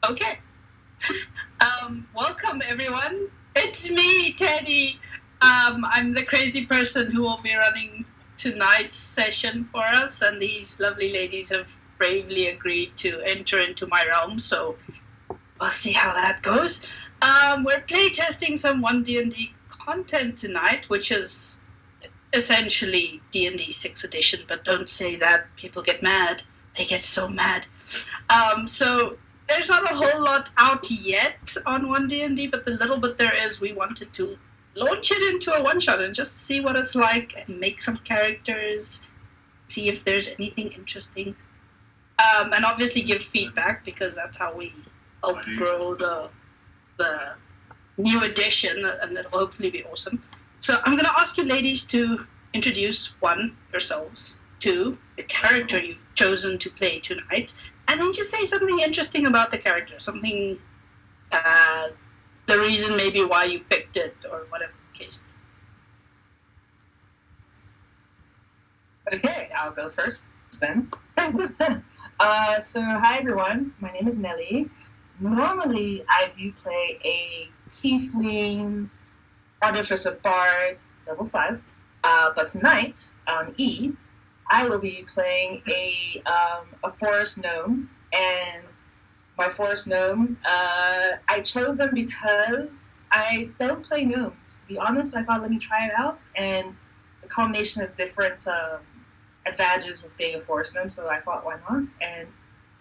Okay. Welcome, everyone. It's me, Teddy. I'm the crazy person who will be running tonight's session for us, and these lovely ladies have bravely agreed to enter into my realm, so we'll see how that goes. We're playtesting some OneDnD content tonight, which is essentially D&D 6th edition, but don't say that. People get mad. They get so mad. So there's not a whole lot out yet on OneDnD, but the little bit there is, we wanted to launch it into a one-shot and just see what it's like and make some characters, see if there's anything interesting, and obviously give feedback, because that's how we help grow the new edition, and it'll hopefully be awesome. So I'm going to ask you ladies to introduce, one, yourselves, two, the character you've chosen to play tonight, and then just say something interesting about the character, something, the reason maybe why you picked it, or whatever the case. Okay, I'll go first then. So hi everyone, my name is Nelly. Normally I do play a tiefling, artificer bard, level 5. But tonight on E, I will be playing a forest gnome, and my forest gnome, I chose them because I don't play gnomes. To be honest, I thought let me try it out, and it's a combination of different advantages with being a forest gnome, so I thought why not. And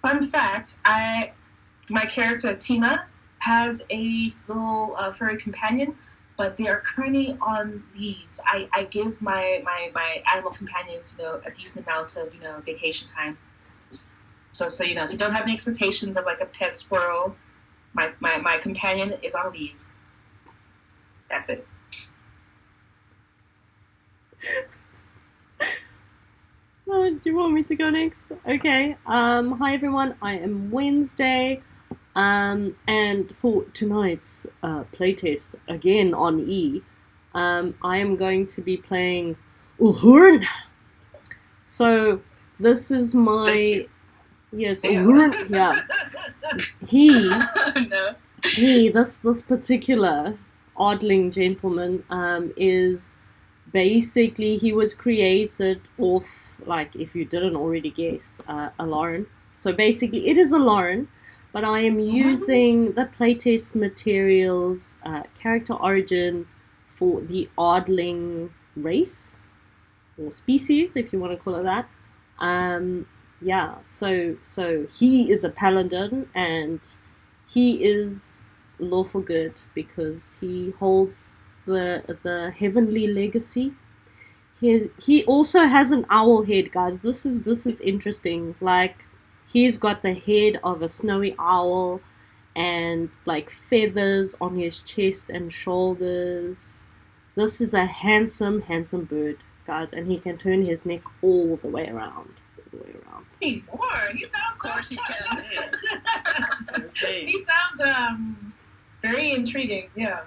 fun fact, my character Tina has a little furry companion, but they are currently on leave. I give my animal companions, a decent amount of, vacation time. So you don't have any expectations of like a pet squirrel. My companion is on leave. That's it. Oh, do you want me to go next? Okay. Hi everyone, I am Wednesday. And for tonight's playtest, again on E, I am going to be playing Uhurn. So this is my Uhurn. Yeah, this particular oddling gentleman is basically, he was created off, like, if you didn't already guess, a Lauren. So basically, it is a Lauren. But I am using the playtest materials, character origin for the Oddling race, or species, if you want to call it that. So he is a paladin, and he is lawful good because he holds the heavenly legacy. He also has an owl head, guys. This is interesting. Like, he's got the head of a snowy owl and like feathers on his chest and shoulders. This is a handsome bird, guys, and he can turn his neck all the way around. Hey, boy, he sounds so he can. He sounds very intriguing. Yeah.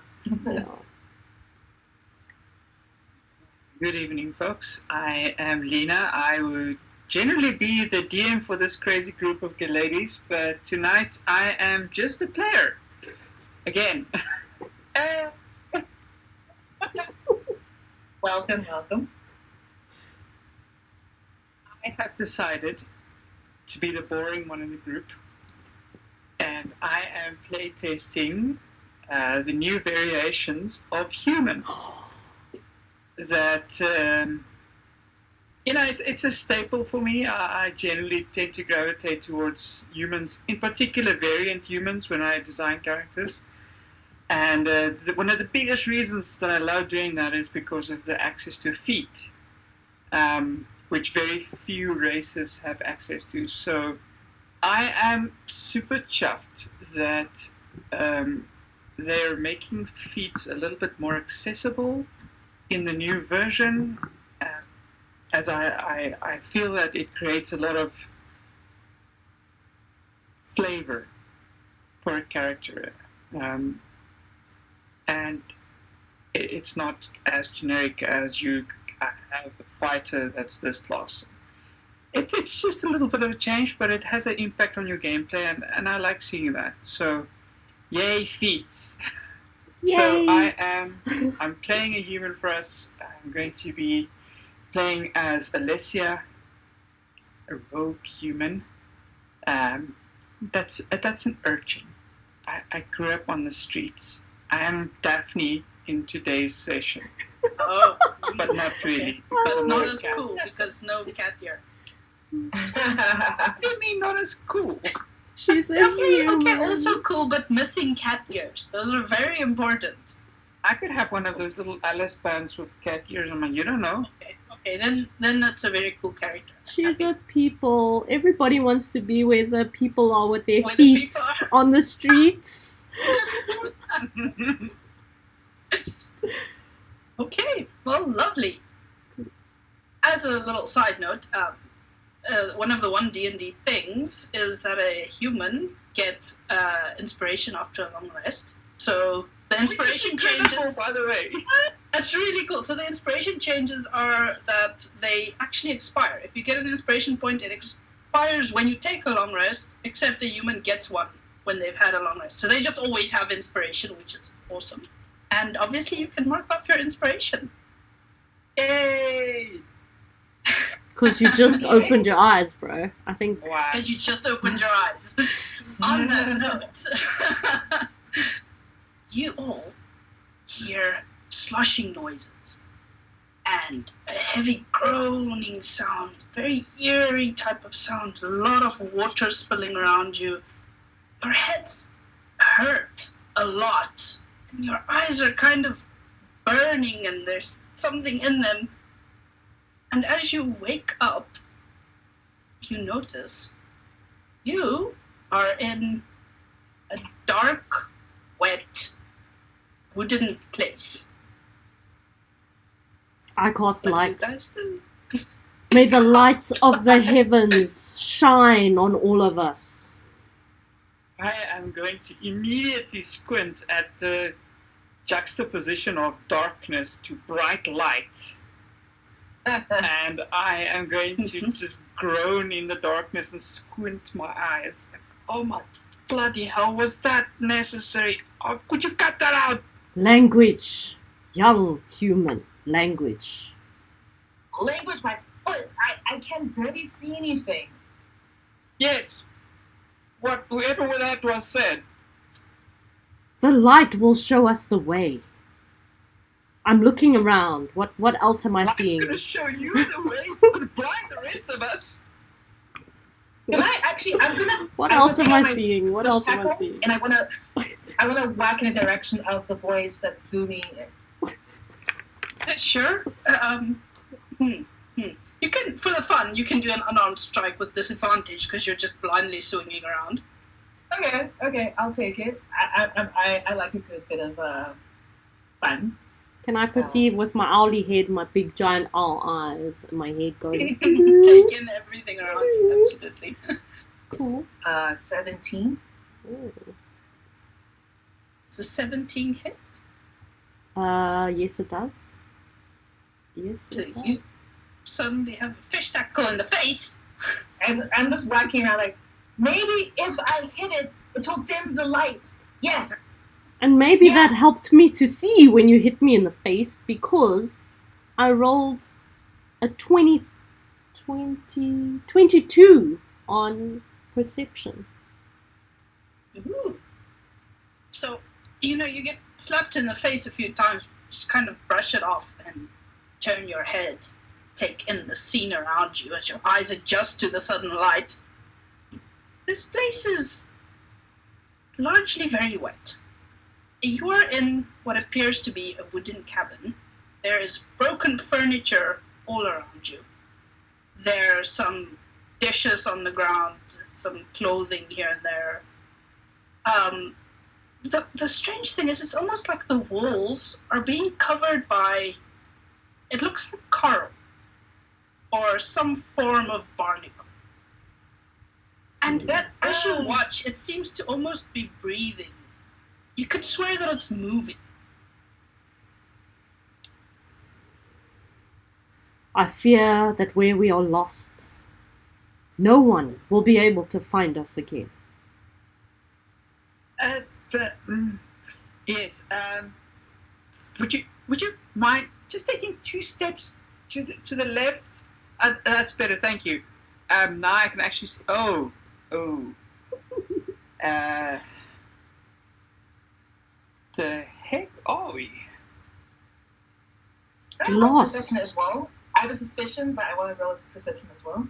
Good evening, folks. I am Lena. I would generally be the DM for this crazy group of good ladies, but tonight I am just a player. Again. Welcome. I have decided to be the boring one in the group, and I am playtesting the new variations of human. That it's a staple for me. I generally tend to gravitate towards humans, in particular variant humans, when I design characters. And one of the biggest reasons that I love doing that is because of the access to feet, which very few races have access to. So I am super chuffed that they're making feats a little bit more accessible in the new version, as I feel that it creates a lot of flavor for a character, and it's not as generic as you have a fighter that's this class. It's just a little bit of a change, but it has an impact on your gameplay, and I like seeing that. So, yay feats! So Yay! I'm playing a human for us. I'm going to be playing as Alessia, a rogue human. That's an urchin. I grew up on the streets. I am Daphne in today's session, Oh, but not really but because I'm not not a as cat. cool because no cat here. What do you mean not as cool? She's a Okay, human. also cool, but missing cat ears. Those are very important. I could have one of those little Alice bands with cat ears on my. You don't know. Okay, then that's a very cool character. She's a people. Everybody wants to be where the people are with their Where the feet people are. on the streets. Okay, well, lovely. As a little side note, one of the OneDnD things is that a human gets inspiration after a long rest. So the inspiration Which is incredible, changes. by the way. That's really cool. So the inspiration changes are that they actually expire. If you get an inspiration point, it expires when you take a long rest, except a human gets one when they've had a long rest. So they just always have inspiration, which is awesome. And obviously you can mark off your inspiration. Yay! Because you just Okay. opened your eyes, bro. I think. Wow. Because you just opened your eyes. On that note, you all hear slushing noises and a heavy groaning sound, very eerie type of sound, a lot of water spilling around you. Your heads hurt a lot, and your eyes are kind of burning, and there's something in them. And as you wake up, you notice you are in a dark, wet, wooden place. I cast What do you light. guys do? May the light of the heavens shine on all of us. I am going to immediately squint at the juxtaposition of darkness to bright light. And I am going to just groan in the darkness and squint my eyes. Like, oh my bloody hell, was that necessary? Oh, could you cut that out? Language. Young human. Language. Language, but I can barely see anything. Yes. Whoever that was said. The light will show us the way. I'm looking around. What else am I Light's seeing? going to show you the way. It's going to blind the rest of us. Can I actually? I'm gonna. What I'm else gonna am I take out my seeing? What touch else am I tackle, seeing? And I wanna whack in the direction of the voice that's booming. Sure. You can, for the fun, you can do an unarmed strike with disadvantage because you're just blindly swinging around. Okay, I'll take it. I like a good bit of fun. Can I perceive with my owly head, my big giant owl eyes, and my head going? Take in everything around you, absolutely. Cool. 17. Ooh. It's a 17 hit. Yes it does. Yes So it you does. suddenly have a fish tackle in the face. As I'm just whacking around, like maybe if I hit it, it will dim the light. Yes. And maybe that Yes. helped me to see when you hit me in the face because I rolled a 22 on perception. Ooh. So, you get slapped in the face a few times, just kind of brush it off and turn your head, take in the scene around you as your eyes adjust to the sudden light. This place is largely very wet. You are in what appears to be a wooden cabin. There is broken furniture all around you. There are some dishes on the ground, some clothing here and there. The strange thing is, it's almost like the walls are being covered by, it looks like coral or some form of barnacle. And as you watch, it seems to almost be breathing. You could swear that it's moving. I fear that where we are lost, No one will be able to find us again. Yes. Would you mind just taking 2 steps to the left? That's better. Thank you. Now I can actually see. Oh. The heck are we? Can I roll Lost. perception as well? I have a suspicion, but I want to roll perception as well.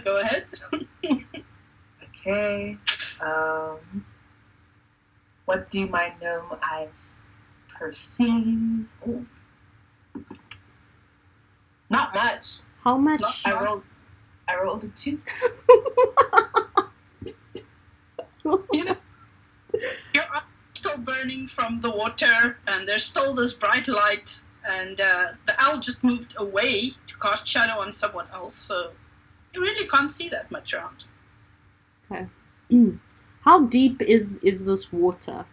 Go ahead. Okay. What do my gnome eyes perceive? Ooh. Not much. How much? I rolled a 2. You know, your eyes are still burning from the water, and there's still this bright light, and the owl just moved away to cast shadow on someone else, so you really can't see that much around. Okay. How deep is this water?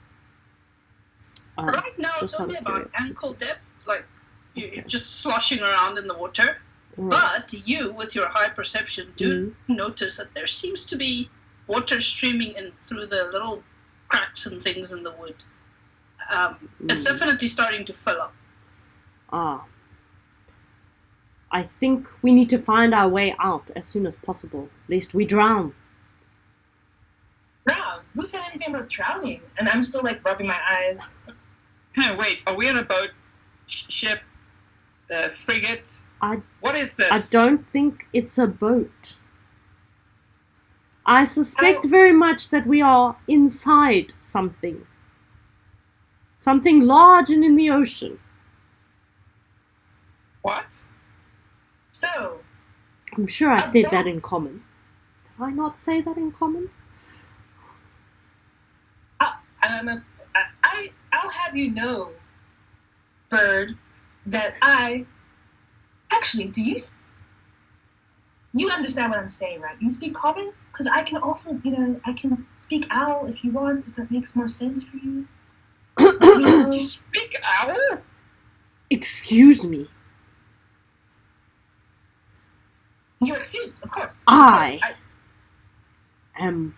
Right now, it's just out only of about curiosity. ankle depth, like you're Okay. just sloshing around in the water. Right. But you, with your high perception, do notice that there seems to be water streaming in through the little cracks and things in the wood. It's definitely starting to fill up. I think we need to find our way out as soon as possible, lest we drown. Drown? Who said anything about drowning? And I'm still like rubbing my eyes. Wait, are we on a boat, ship, frigate? What is this? I don't think it's a boat. I suspect very much that we are inside something. Something large and in the ocean. What? So, I'm sure I said that in common. Did I not say that in common? I'll have you know, Bird, that I... Actually, you understand what I'm saying, right? You speak common? Because I can also, I can speak owl if you want, if that makes more sense for you. You speak owl? Excuse me. You're excused, of course. I am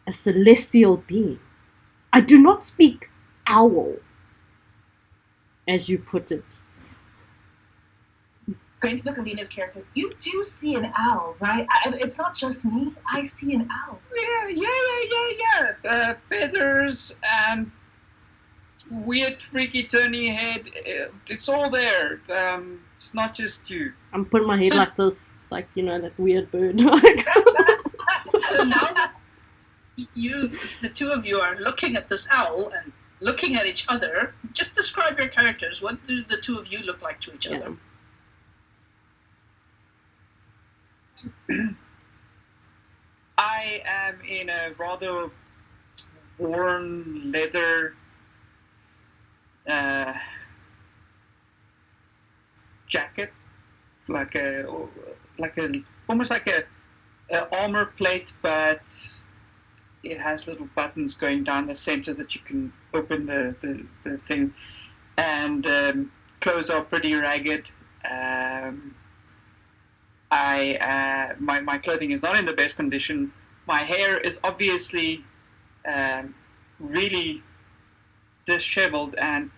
a celestial being. I do not speak owl, as you put it. Going to look at Lena's character, you do see an owl, right? It's not just me. I see an owl. Yeah. Feathers and weird, freaky, turny head. It's all there. It's not just you. I'm putting my head like this, like, that weird bird. So now that the two of you are looking at this owl and looking at each other, just describe your characters. What do the two of you look like to each other? I am in a rather worn leather jacket, almost like a armor plate, but it has little buttons going down the center that you can open the thing, and clothes are pretty ragged. My clothing is not in the best condition. My hair is obviously really disheveled, and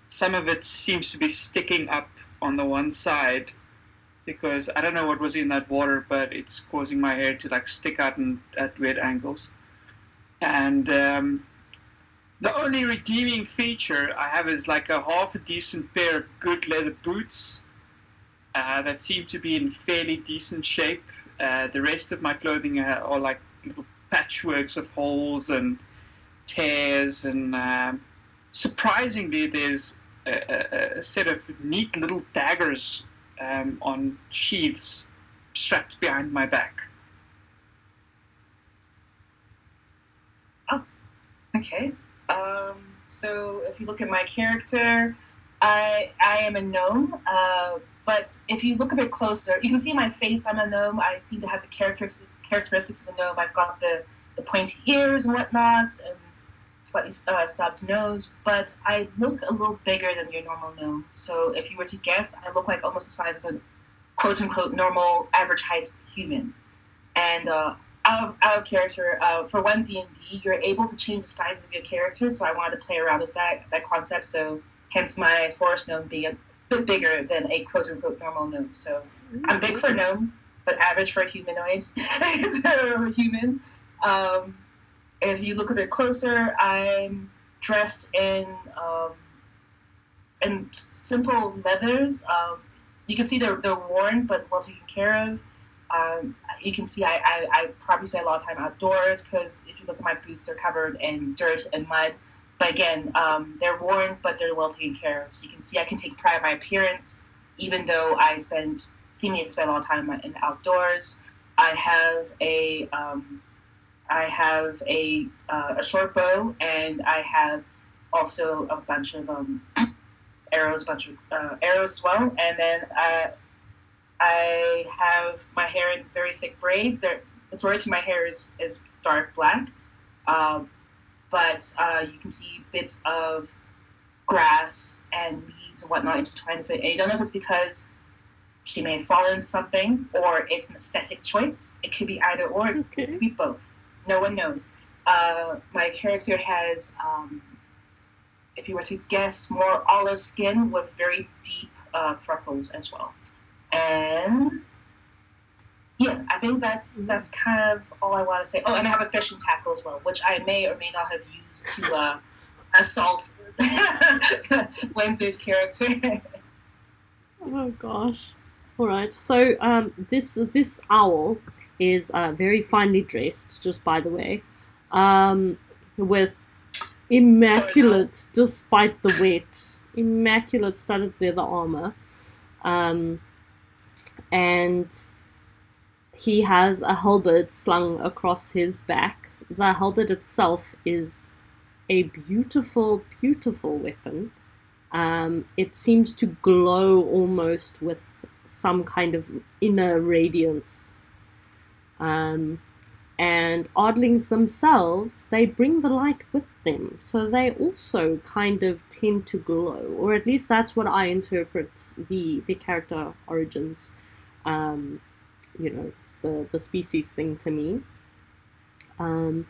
some of it seems to be sticking up on the one side because I don't know what was in that water, but it's causing my hair to stick out at weird angles. And the only redeeming feature I have is a half a decent pair of good leather boots that seem to be in fairly decent shape. The rest of my clothing are little patchworks of holes and tears, and surprisingly there's a set of neat little daggers on sheaths strapped behind my back. Okay. So if you look at my character, I am a gnome. But if you look a bit closer, you can see my face. I'm a gnome. I seem to have the characteristics of a gnome. I've got the pointy ears and whatnot, and slightly stopped nose. But I look a little bigger than your normal gnome. So if you were to guess, I look like almost the size of a quote unquote normal average height human. And out of character, for OneDnD, you're able to change the size of your character. So I wanted to play around with that concept. So hence my forest gnome being a bit bigger than a quote unquote normal gnome. So I'm big for a gnome, but average for a humanoid. So human. If you look a bit closer, I'm dressed in simple leathers. You can see they're worn but well taken care of. You can see I probably spend a lot of time outdoors because if you look at my boots, they're covered in dirt and mud. But again, they're worn, but they're well taken care of. So you can see I can take pride in my appearance, even though I seemingly spend a lot of time in the outdoors. I have a short bow, and I have also a bunch of arrows as well. And then I have my hair in very thick braids. The majority of my hair is dark black, but you can see bits of grass and leaves and whatnot intertwined with it. And you don't know if it's because she may have fallen into something or it's an aesthetic choice. It could be either or. Okay. It could be both. No one knows. My character has, if you were to guess, more olive skin with very deep freckles as well. And yeah, I think that's kind of all I want to say. Oh, and I have a fishing tackle as well, which I may or may not have used to assault Wednesday's character. Oh gosh. All right. So this owl is very finely dressed, just by the way, with immaculate, despite the wet, immaculate studded leather armor. And he has a halberd slung across his back. The halberd itself is a beautiful, beautiful weapon. It seems to glow almost with some kind of inner radiance. And oddlings themselves, they bring the light with them, so they also kind of tend to glow, or at least that's what I interpret the character origins, the species thing to me. And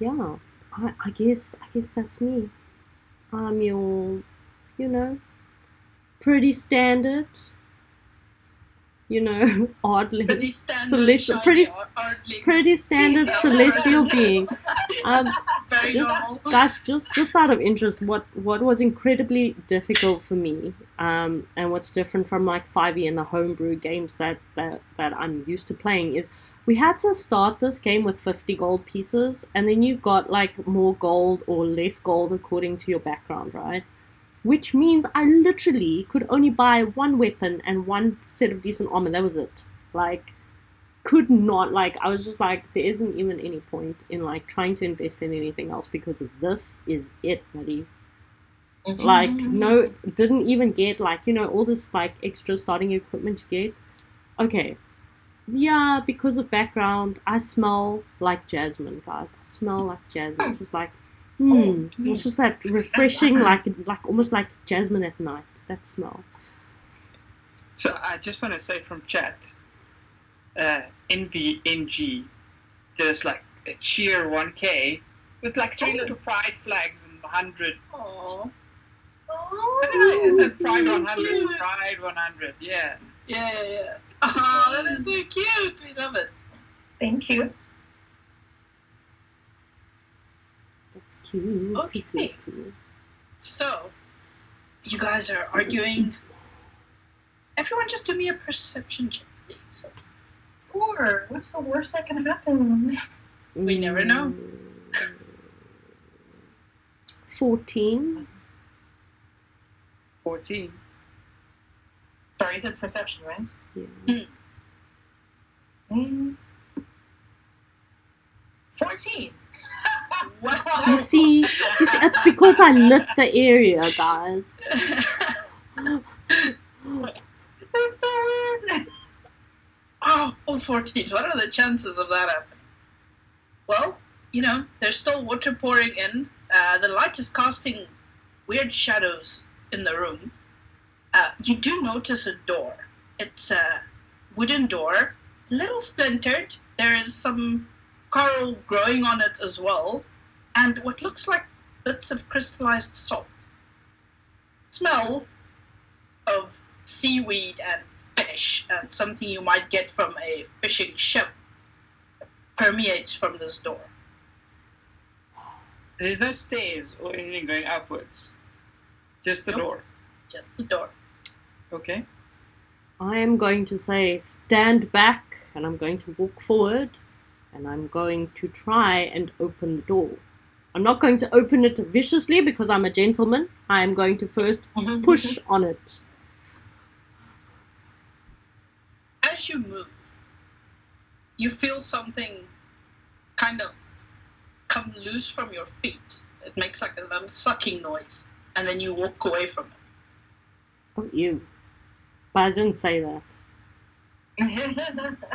yeah, I guess that's me. I'm your, pretty standard, oddly Pretty standard, celestial, shiny, oddly. pretty standard Yeah. celestial being. Very normal. Guys, just out of interest, what was incredibly difficult for me, and what's different from like 5e and the homebrew games that I'm used to playing, is we had to start this game with 50 gold pieces, and then you got like more gold or less gold according to your background, right? Which means I literally could only buy one weapon and one set of decent armor. That was it. Like, could not, like, I was just like, there isn't even any point in like trying to invest in anything else because this is it, buddy. Mm-hmm. Like, no, didn't even get like, all this like extra starting equipment you get. Okay. Yeah, because of background, I smell like jasmine, guys. I smell like jasmine. It's just like, it's just that refreshing, like almost like jasmine at night, that smell. So I just want to say from chat, NVNG, there's like a cheer 1K with like 3 little pride flags and 100. Aww. I don't know, is that Pride 100? Pride 100, yeah. Yeah. Oh, that is so cute. We love it. Thank you. That's cute. Okay. So, you guys are arguing. Everyone just do me a perception check, please. Or what's the worst that can happen? We never know. 14. 14. Sorry, you did perception, right? Yeah. 14. Wow. You see, it's because I lit the area, guys. That's so weird. Oh, 14. What are the chances of that happening? Well, there's still water pouring in. The light is casting weird shadows in the room. You do notice a door. It's wooden door, a little splintered. There is some coral growing on it as well, and what looks like bits of crystallized salt. Smell of seaweed and fish and something you might get from a fishing ship permeates from this door. There's no stairs or anything going upwards. Just the Nope. door. Just the door. Okay. I am going to say stand back, and I'm going to walk forward, and I'm going to try and open the door. I'm not going to open it viciously because I'm a gentleman. I am going to first push on it. As you move, you feel something kind of come loose from your feet. It makes like a little sucking noise, and then you walk away from it. Oh, ew. But I didn't say that.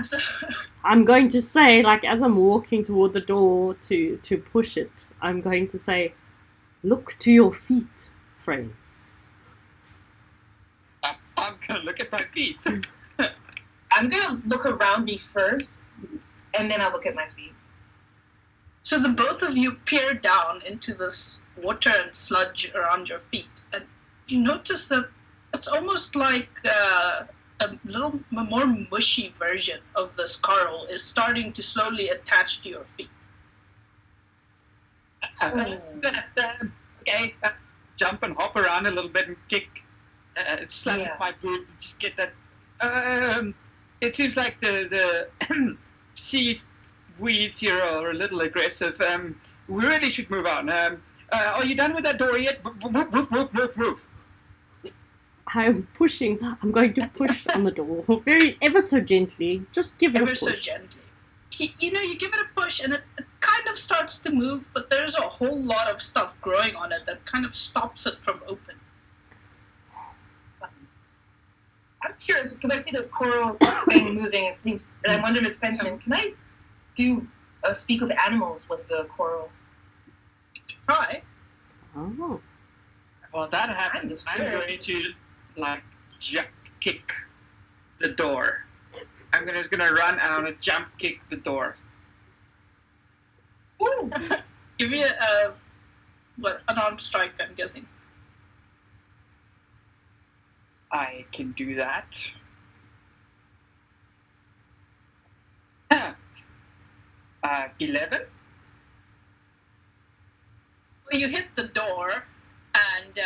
So, I'm going to say, like, as I'm walking toward the door to push it, I'm going to say, look to your feet, friends. I'm going to look at my feet. I'm gonna look around me first, and then I'll look at my feet. so the both of you peer down into this water and sludge around your feet, and you notice that it's almost like a little more mushy version of this coral is starting to slowly attach to your feet. Okay. Jump and hop around a little bit and kick. Slap Yeah. my boot. Just get that. It seems like the seaweeds here are a little aggressive. We really should move on. Are you done with that door yet? Move. I'm pushing. I'm going to push on the door, ever so gently. Just give it Ever a so push. gently. You give it a push and it kind of starts to move, but there's a whole lot of stuff growing on it that kind of stops it from opening. I'm curious because I see the coral thing moving. It seems, and I wonder if it's sentient. Can I do speak with animals with the coral? Try. Oh. Well, that happens. I'm going to jump kick the door. I'm just gonna run and I'm gonna jump kick the door. Ooh. Give me an armed strike, I'm guessing. I can do that. 11. Well, you hit the door, and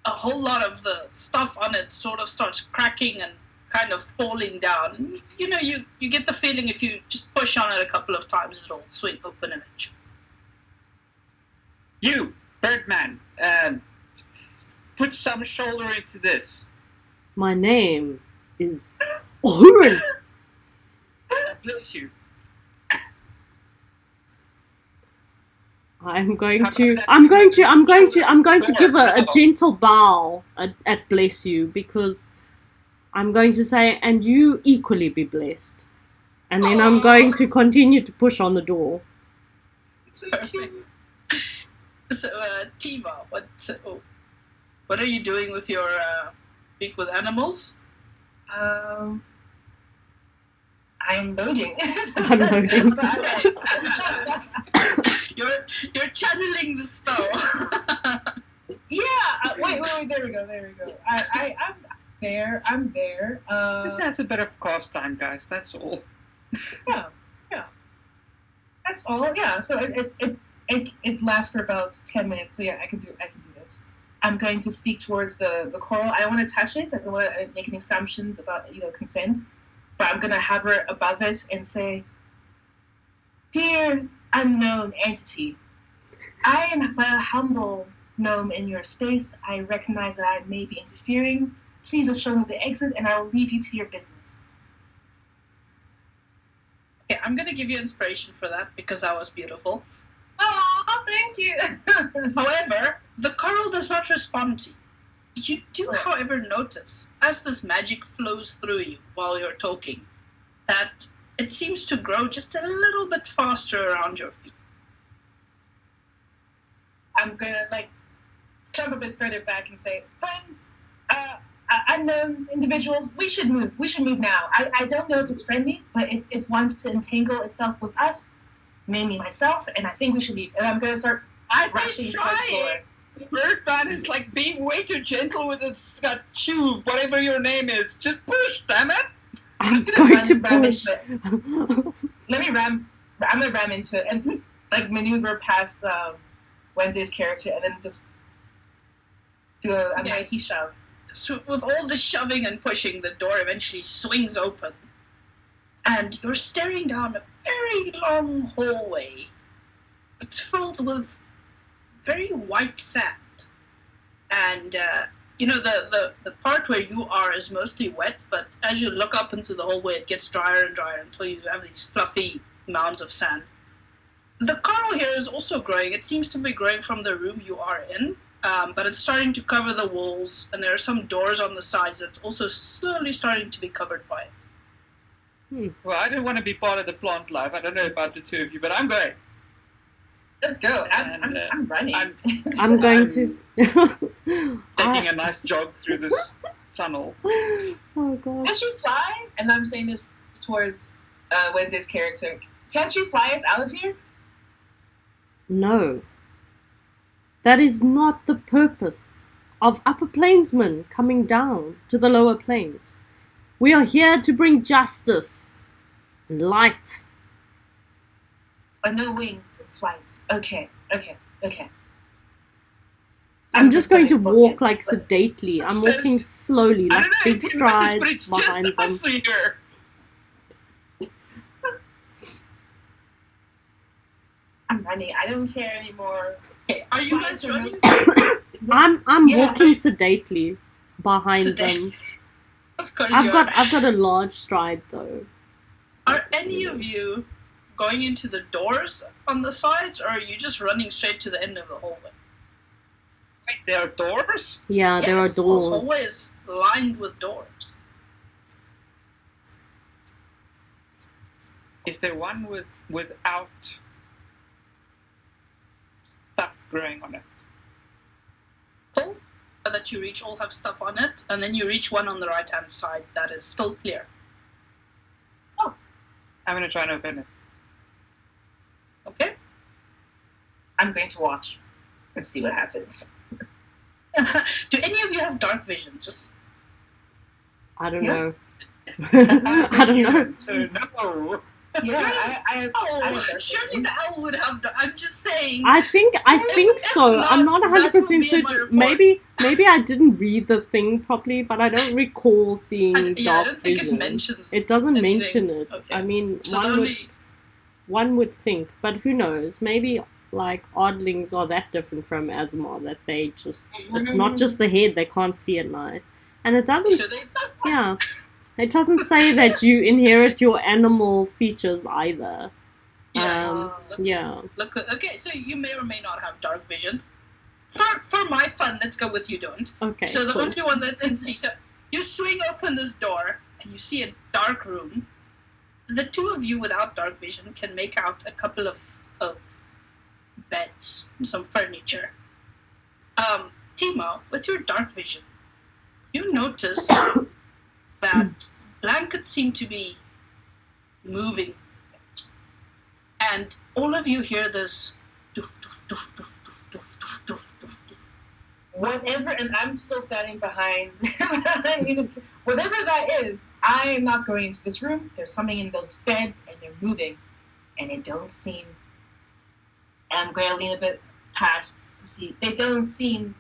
a whole lot of the stuff on it sort of starts cracking and kind of falling down. You get the feeling if you just push on it a couple of times, it'll swing open eventually. You, Birdman, put some shoulder into this. My name is Oren. Bless you. I'm going to give a gentle bow at bless you, because I'm going to say, and you equally be blessed. And then I'm going to continue to push on the door. So cute. So, Tima, what are you doing with your speak with animals? I'm loading. I'm loading. You're channeling the spell. Yeah. Wait. There we go. I'm there. This has a bit of cost time, guys. That's all. Yeah. That's all. Yeah. So it lasts for about 10 minutes. So yeah, I can do this. I'm going to speak towards the coral. I don't want to touch it. I don't want to make any assumptions about consent. But I'm going to hover above it and say, "Dear unknown entity, I am but a humble gnome in your space. I recognize that I may be interfering. Please just show me the exit, and I will leave you to your business." Okay, I'm going to give you inspiration for that because that was beautiful. Oh, thank you. However, the coral does not respond to you. You do, however, notice, as this magic flows through you while you're talking, that it seems to grow just a little bit faster around your feet. I'm gonna jump a bit further back and say, "Friends, I unknown individuals. We should move. We should move now. I don't know if it's friendly, but it wants to entangle itself with us, mainly myself, and I think we should leave. And I'm going to start rushing towards the door. Birdman is like being way too gentle with its tube, whatever your name is. Just push, damn it! I'm going to ram push. into it. Let me ram. I'm gonna ram into it and like maneuver past Wednesday's character, and then just do a mighty shove. So with all the shoving and pushing, the door eventually swings open, and you're staring down a very long hallway. It's filled with very white sand, and the part where you are is mostly wet, but as you look up into the hallway, it gets drier and drier until you have these fluffy mounds of sand. The coral here is also growing. It seems to be growing from the room you are in, but it's starting to cover the walls, and there are some doors on the sides that's also slowly starting to be covered by it. Well, I don't want to be part of the plant life. I don't know about the two of you, but I'm going. Let's go. I'm running. I'm going to Taking a nice jog through this tunnel. Oh god. Can't you fly? And I'm saying this towards Wednesday's character. Can't you fly us out of here? No. That is not the purpose of upper plainsmen coming down to the lower plains. We are here to bring justice and light. But no wings and flight. Okay. I'm just going to book walk it, like but- sedately. I'm walking slowly, I like don't know, big but strides it's behind just them. us here. I'm running. I don't care anymore. Okay, are you guys running? I'm Yeah. walking sedately behind them. Of course I've you got are. a large stride though. Are any of you going into the doors on the sides, or are you just running straight to the end of the hallway? Wait, there are doors? Yeah, there are Yes, This doors. hallway is lined with doors. Is there one without stuff growing on it? Pull that you reach all have stuff on it, and then you reach one on the right hand side that is still clear. I'm gonna try and open it. Okay? I'm going to watch and see what happens. Do any of you have dark vision? Just I don't Yeah. know. I don't know. So no. Yeah, I surely the owl would have. I'm just saying. I think If so. I'm not not, 100% that will be in certain. my report. Maybe I didn't read the thing properly, but I don't recall seeing I dark don't think vision. it mentions. It doesn't anything. mention it. Okay. I mean, So the only. one would think, but who knows? Maybe like oddlings are that different from Azamar that they just it's not just the head, they can't see at night. And it doesn't So they, yeah. It doesn't say that you inherit your animal features either. yeah. Yeah. Look, okay, so you may or may not have dark vision. For my fun, let's go with you don't. Okay. So the cool. only one that didn't see. So you swing open this door and you see a dark room. The two of you without dark vision can make out a couple of beds, some furniture. Timo, with your dark vision, you notice that blankets seem to be moving, and all of you hear this doof doof doof doof doof doof doof doof doof doof. whatever, and I'm still standing behind. Whatever that is, I am not going into this room. There's something in those beds, and they're moving, and it don't seem. And I'm going to lean a bit past to see. They don't seem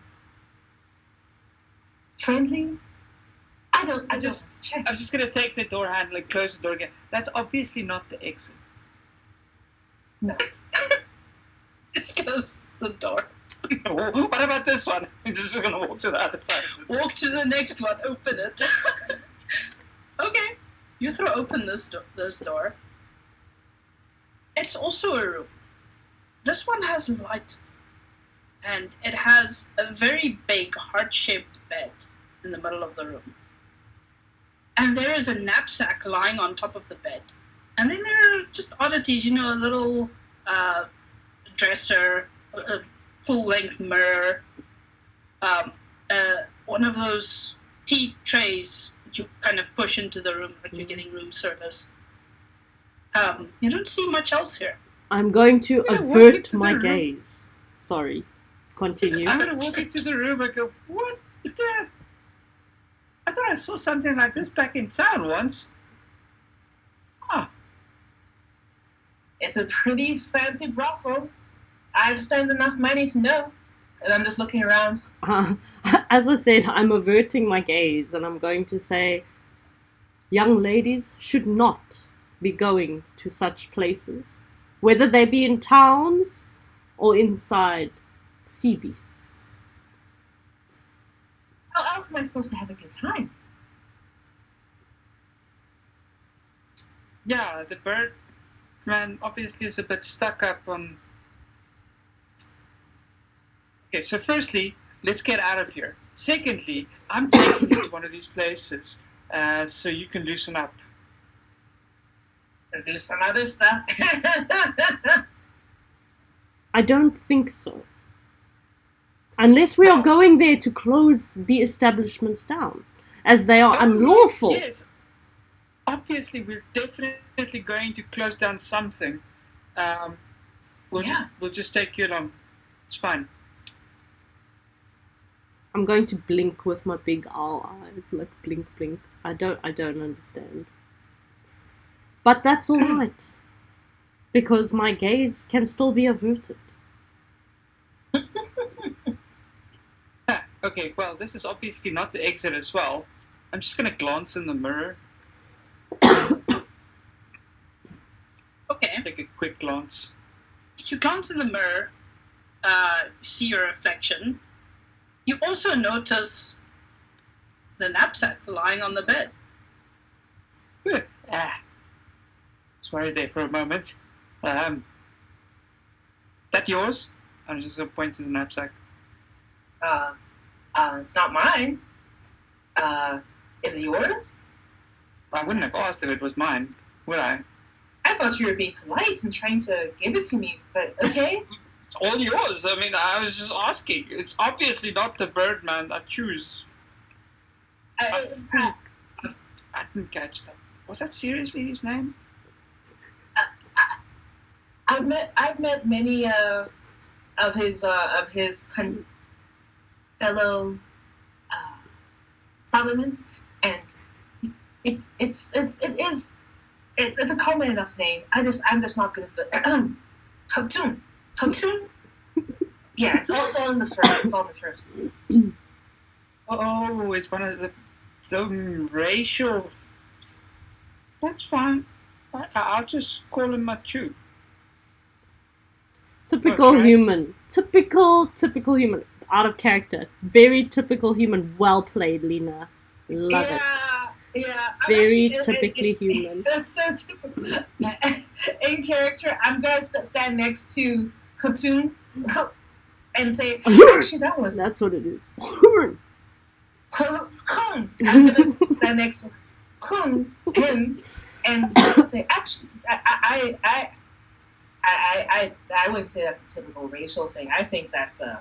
friendly. I don't want to check. I'm just gonna take the door handle and close the door again. That's obviously not the exit. No. Just close the door. What about this one? I'm just gonna walk to the other side. Walk to the next one. Open it. Okay, you throw open this door. It's also a room. This one has light, and it has a very big heart-shaped bed in the middle of the room. And there is a knapsack lying on top of the bed. And then there are just oddities, a little dresser, a full-length mirror, one of those tea trays that you kind of push into the room like you're getting room service. You don't see much else here. I'm going to I'm gonna walk avert into my the room. gaze. Sorry. Continue. I'm gonna walk into the room and go, what the? I thought I saw something like this back in town once. Huh. It's a pretty fancy brothel. I've spent enough money to know. And I'm just looking around. As I said, I'm averting my gaze and I'm going to say, young ladies should not be going to such places, whether they be in towns or inside sea beasts. How else am I supposed to have a good time? Yeah, the bird man obviously is a bit stuck up on. Okay, so firstly, let's get out of here. Secondly, I'm taking you to one of these places so you can loosen up. Or do some other stuff. I don't think so. Unless we are Well- going there to close the establishments down, as they are Oh, unlawful. Yes. Obviously, we're definitely going to close down something. We'll just take you along. It's fine. I'm going to blink with my big owl eyes, like blink, blink. I don't understand. But that's all right, because my gaze can still be averted. Okay, well, this is obviously not the exit as well. I'm just gonna glance in the mirror. Okay. Take a quick glance. If you glance in the mirror, you see your reflection. You also notice the knapsack lying on the bed. Just worried there for a moment. That yours? I'm just gonna point to the knapsack. It's not mine. Is it yours? I wouldn't have asked if it was mine, would I? I thought you were being polite and trying to give it to me, but okay. It's all yours. I mean, I was just asking. It's obviously not the Birdman I choose. I didn't catch that. Was that seriously his name? I've met many of his fellow parliament, and it's a common enough name. I'm just not good at the Hotun. Yeah, it's all in the first. It's all in the first. Oh, it's one of the racial. That's fine. I'll just call him Machu. Typical Okay. human. Typical human. Out of character. Very typical human. Well played, Lena. Love it. Yeah. Very typically human. That's so typical. In character, I'm gonna stand next to Hotun and say, actually, that was That's what it is. Hun. I'm gonna stand next to him and say, actually, I wouldn't say that's a typical racial thing. I think that's and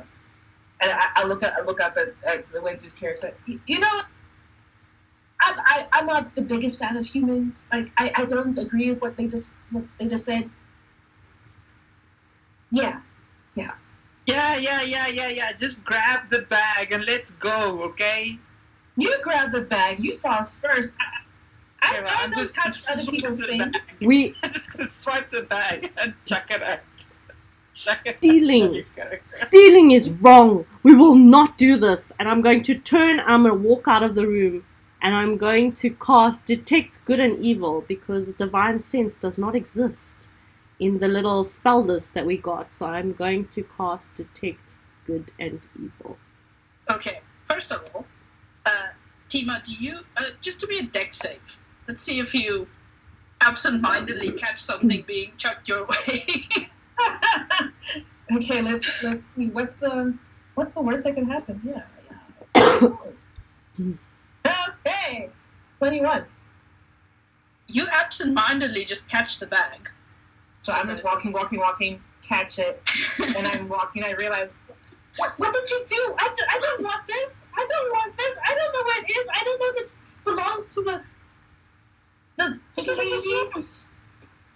I look up at the Wednesday's character. You know, I'm not the biggest fan of humans. Like I don't agree with what they just said. Yeah. Yeah. Just grab the bag and let's go, okay? You grab the bag. You saw it first. I I'm don't just touch other swipe people's the things. bag. I'm just gonna swipe the bag and chuck it out. Stealing. Stealing is wrong. We will not do this. And I'm going to walk out of the room, and I'm going to cast Detect Good and Evil, because Divine Sense does not exist in the little spell list that we got. So I'm going to cast Detect Good and Evil. Okay, first of all, Tima, do you just do me a deck save? Let's see if you absent-mindedly catch something being chucked your way. Okay, let's see. What's the worst that can happen? Yeah. Okay, 21. You absent-mindedly just catch the bag. So I'm just walking, catch it, and I'm walking. I realize, What did you do? I don't want this. I don't want this. I don't know what it is. I don't know if it belongs to the Yours.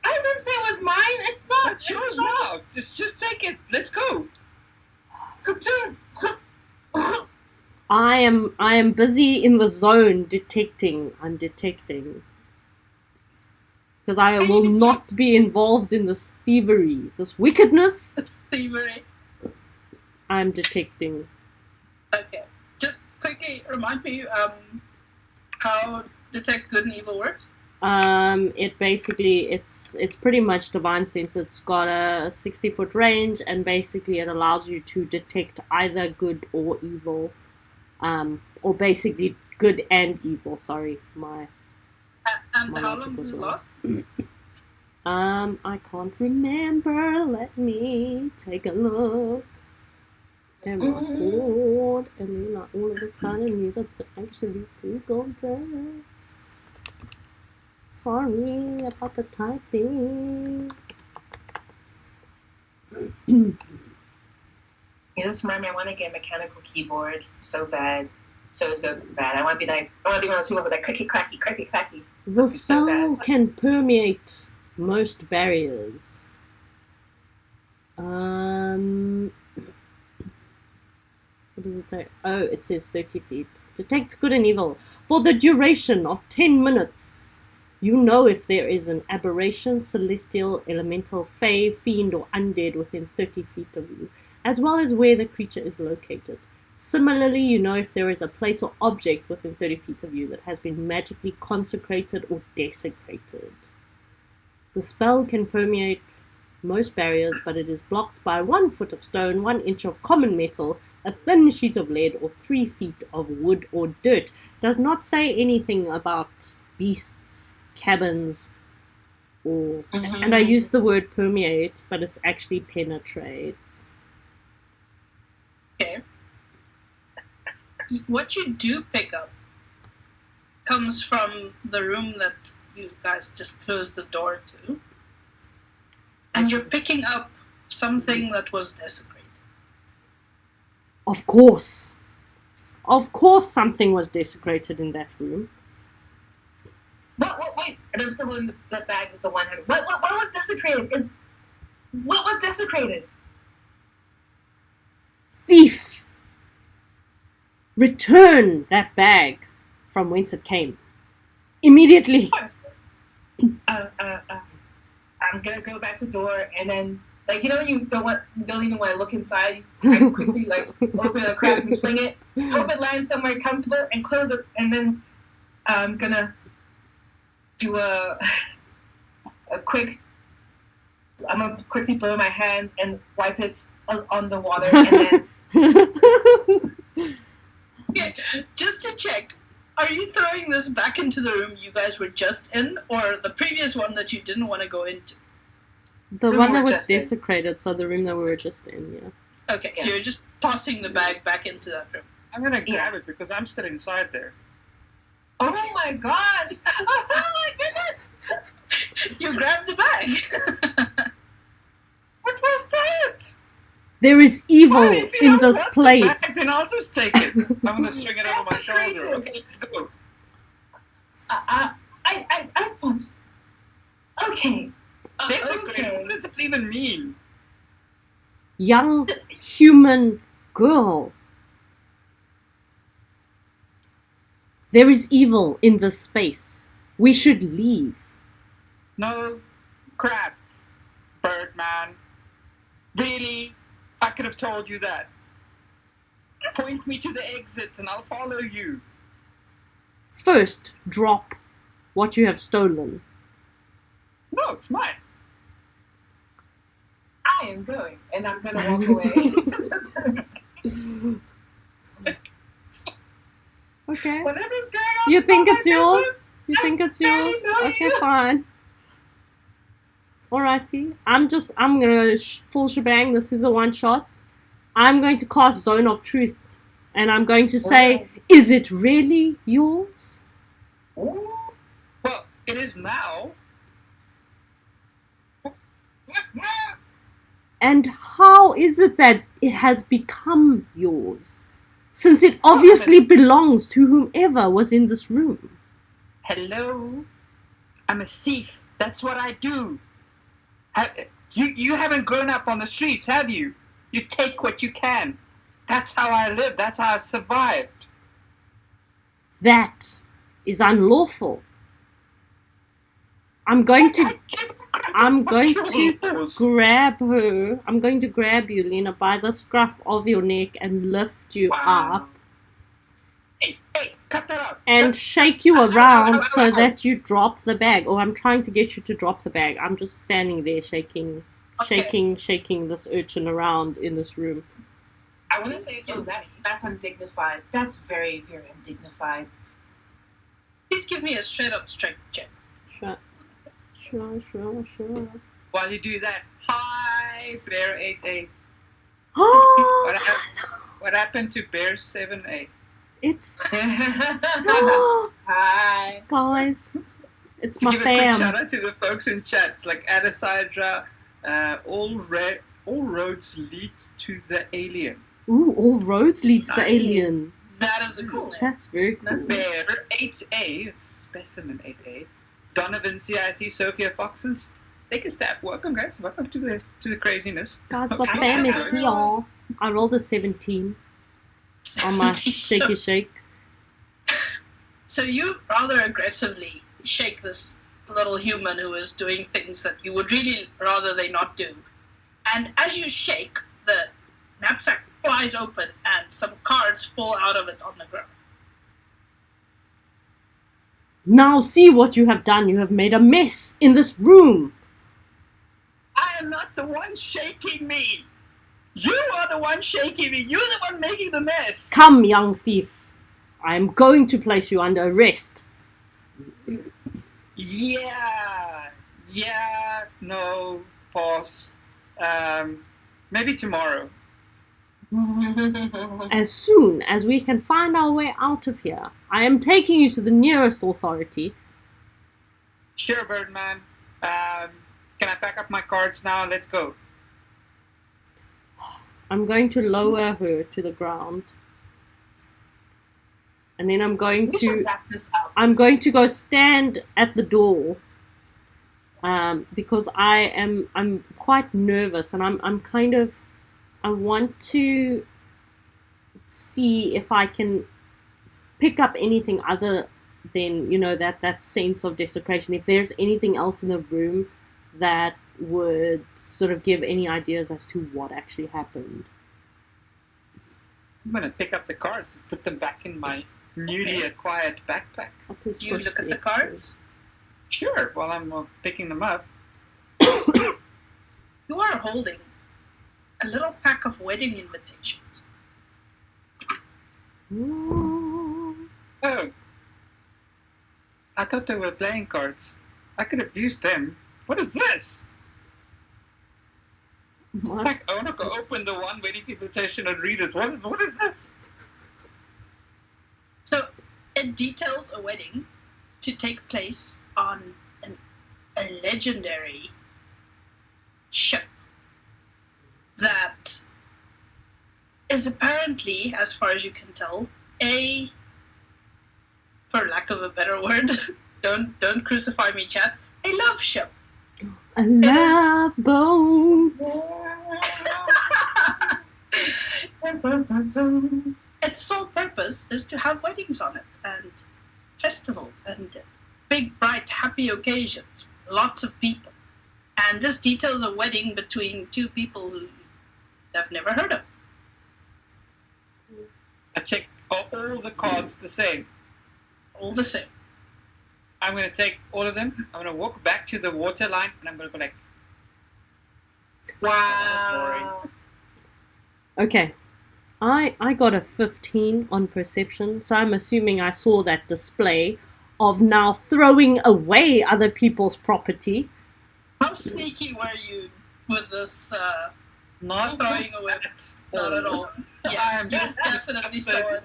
I didn't say it was mine. It's not. It's yours now. Just take it. Let's go. I am busy in the zone detecting. I'm detecting. Because I will not be involved in this thievery, this wickedness. It's thievery. I'm detecting. Okay. Just quickly remind me how detect good and evil works. It basically it's pretty much divine sense. It's got a 60-foot range, and basically it allows you to detect either good or evil, or basically good and evil. Sorry, And My how logic long does was it wrong. last? I can't remember. Let me take a look. Oh my god! And then I all of a sudden needed to actually Google this. Sorry about the typing. You just remind me, I want to get a mechanical keyboard so bad. So bad. I want to be one of those people with that clicky clacky. The It's so spell bad. can permeate most barriers. What does it say? Oh, it says 30 feet. Detects good and evil. For the duration of 10 minutes, you know if there is an aberration, celestial, elemental, fey, fiend, or undead within 30 feet of you, as well as where the creature is located. Similarly, you know if there is a place or object within 30 feet of you that has been magically consecrated or desecrated. The spell can permeate most barriers, but it is blocked by 1 foot of stone, 1 inch of common metal, a thin sheet of lead, or 3 feet of wood or dirt. Does not say anything about beasts, cabins, or... And I use the word permeate, but it's actually penetrate. Okay. What you do pick up comes from the room that you guys just closed the door to. And you're picking up something that was desecrated. Of course. Of course something was desecrated in that room. Wait. And I'm still in the bag with the one head. What was desecrated? What was desecrated? Thief! Return that bag from whence it came. Immediately! I'm gonna go back to the door, and then, like, you know when you don't even want to look inside, I quickly, like, open the crap and fling it, hope it lands somewhere comfortable, and close it, and then I'm gonna do a quick, I'm gonna quickly blow my hand and wipe it on the water, and then... Yeah, just to check, are you throwing this back into the room you guys were just in, or the previous one that you didn't want to go into? The Room one that we're was just in. desecrated, so the room that we were just in, yeah. Okay, so Yeah. you're just tossing the bag back into that room. I'm gonna grab it because I'm still inside there. Oh my gosh! Oh my goodness! You grab the bag. What was that? There is evil Well, if you in don't this want the place. bag, then I'll just take it. I'm gonna swing it over my shoulder. Desecrated. Okay, let's go. I thought... Okay. Desecrated? Okay. What does that even mean? Young human girl. There is evil in this space. We should leave. No crap, Birdman. Really? I could have told you that. Point me to the exit and I'll follow you. First, drop what you have stolen. No, it's mine. I am going, and I'm gonna walk away. Okay. Whatever's going on. You is think not it's my yours? business. You think it's barely yours? know Okay, you. fine. Alrighty. I'm gonna full shebang. This is a one shot. I'm going to cast Zone of Truth. And I'm going to say, is it really yours? Well, it is now. And how is it that it has become yours? Since it obviously belongs to whomever was in this room. Hello? I'm a thief. That's what I do. You haven't grown up on the streets, have you? You take what you can. That's how I live. That's how I survived. That is unlawful. I'm going to grab her. I'm going to grab you, Lena, by the scruff of your neck and lift you up. Hey, cut that out. And shake you around so that you drop the bag. Or I'm trying to get you to drop the bag. I'm just standing there shaking this urchin around in this room. I want to say, that's undignified. That's very, very undignified. Please give me a straight up strength check. Sure. While you do that, hi, Bear 8A. What happened to Bear 7A? It's Hi, guys. It's To my give a quick fam. shout out to the folks in chat, like Adasidra, all roads lead to the alien. Ooh, all roads lead to the Nice. alien. That is a cool name. That's very cool. That's Bear 8A, it's Specimen 8A. Donovan, CIC, Sophia Foxons, take a stab. Welcome, guys. Welcome to the craziness. Guys, the Okay. fam is here. I rolled a 17 on my shaky shake. So you rather aggressively shake this little human who is doing things that you would really rather they not do. And as you shake, the knapsack flies open and some cards fall out of it on the ground. Now see what you have done. You have made a mess in this room. I am not the one shaking me. You are the one shaking me. You're the one making the mess. Come, young thief. I am going to place you under arrest. Yeah. No. Pause. Maybe tomorrow. As soon as we can find our way out of here, I am taking you to the nearest authority. Sure, Birdman. Can I pack up my cards now? Let's go. I'm going to lower her to the ground. And then I'm going we should to wrap this up. I'm going to go stand at the door. Because I'm quite nervous and I want to see if I can pick up anything other than, that sense of desecration. If there's anything else in the room that would sort of give any ideas as to what actually happened. I'm gonna pick up the cards and put them back in my newly acquired backpack. What is Do you look at the perception? cards? Sure. While I'm picking them up. You are holding a little pack of wedding invitations. Ooh. Oh. I thought they were playing cards. I could have used them. What is this? It's What? like, I want to go open the one wedding invitation and read it. What is this? So it details a wedding to take place on a legendary ship that is apparently, as far as you can tell, for lack of a better word, don't crucify me, chat, a love ship. A love boat. Its sole purpose is to have weddings on it and festivals and big, bright, happy occasions. Lots of people. And this details a wedding between two people who I've never heard of. I checked all the cards the same. All the same. I'm going to take all of them. I'm going to walk back to the water line and I'm going to go like, Wow. Okay. I got a 15 on perception, so I'm assuming I saw that display of now throwing away other people's property. How sneaky were you with this not throwing away? Not at all. Yes, I'm you just definitely saw it.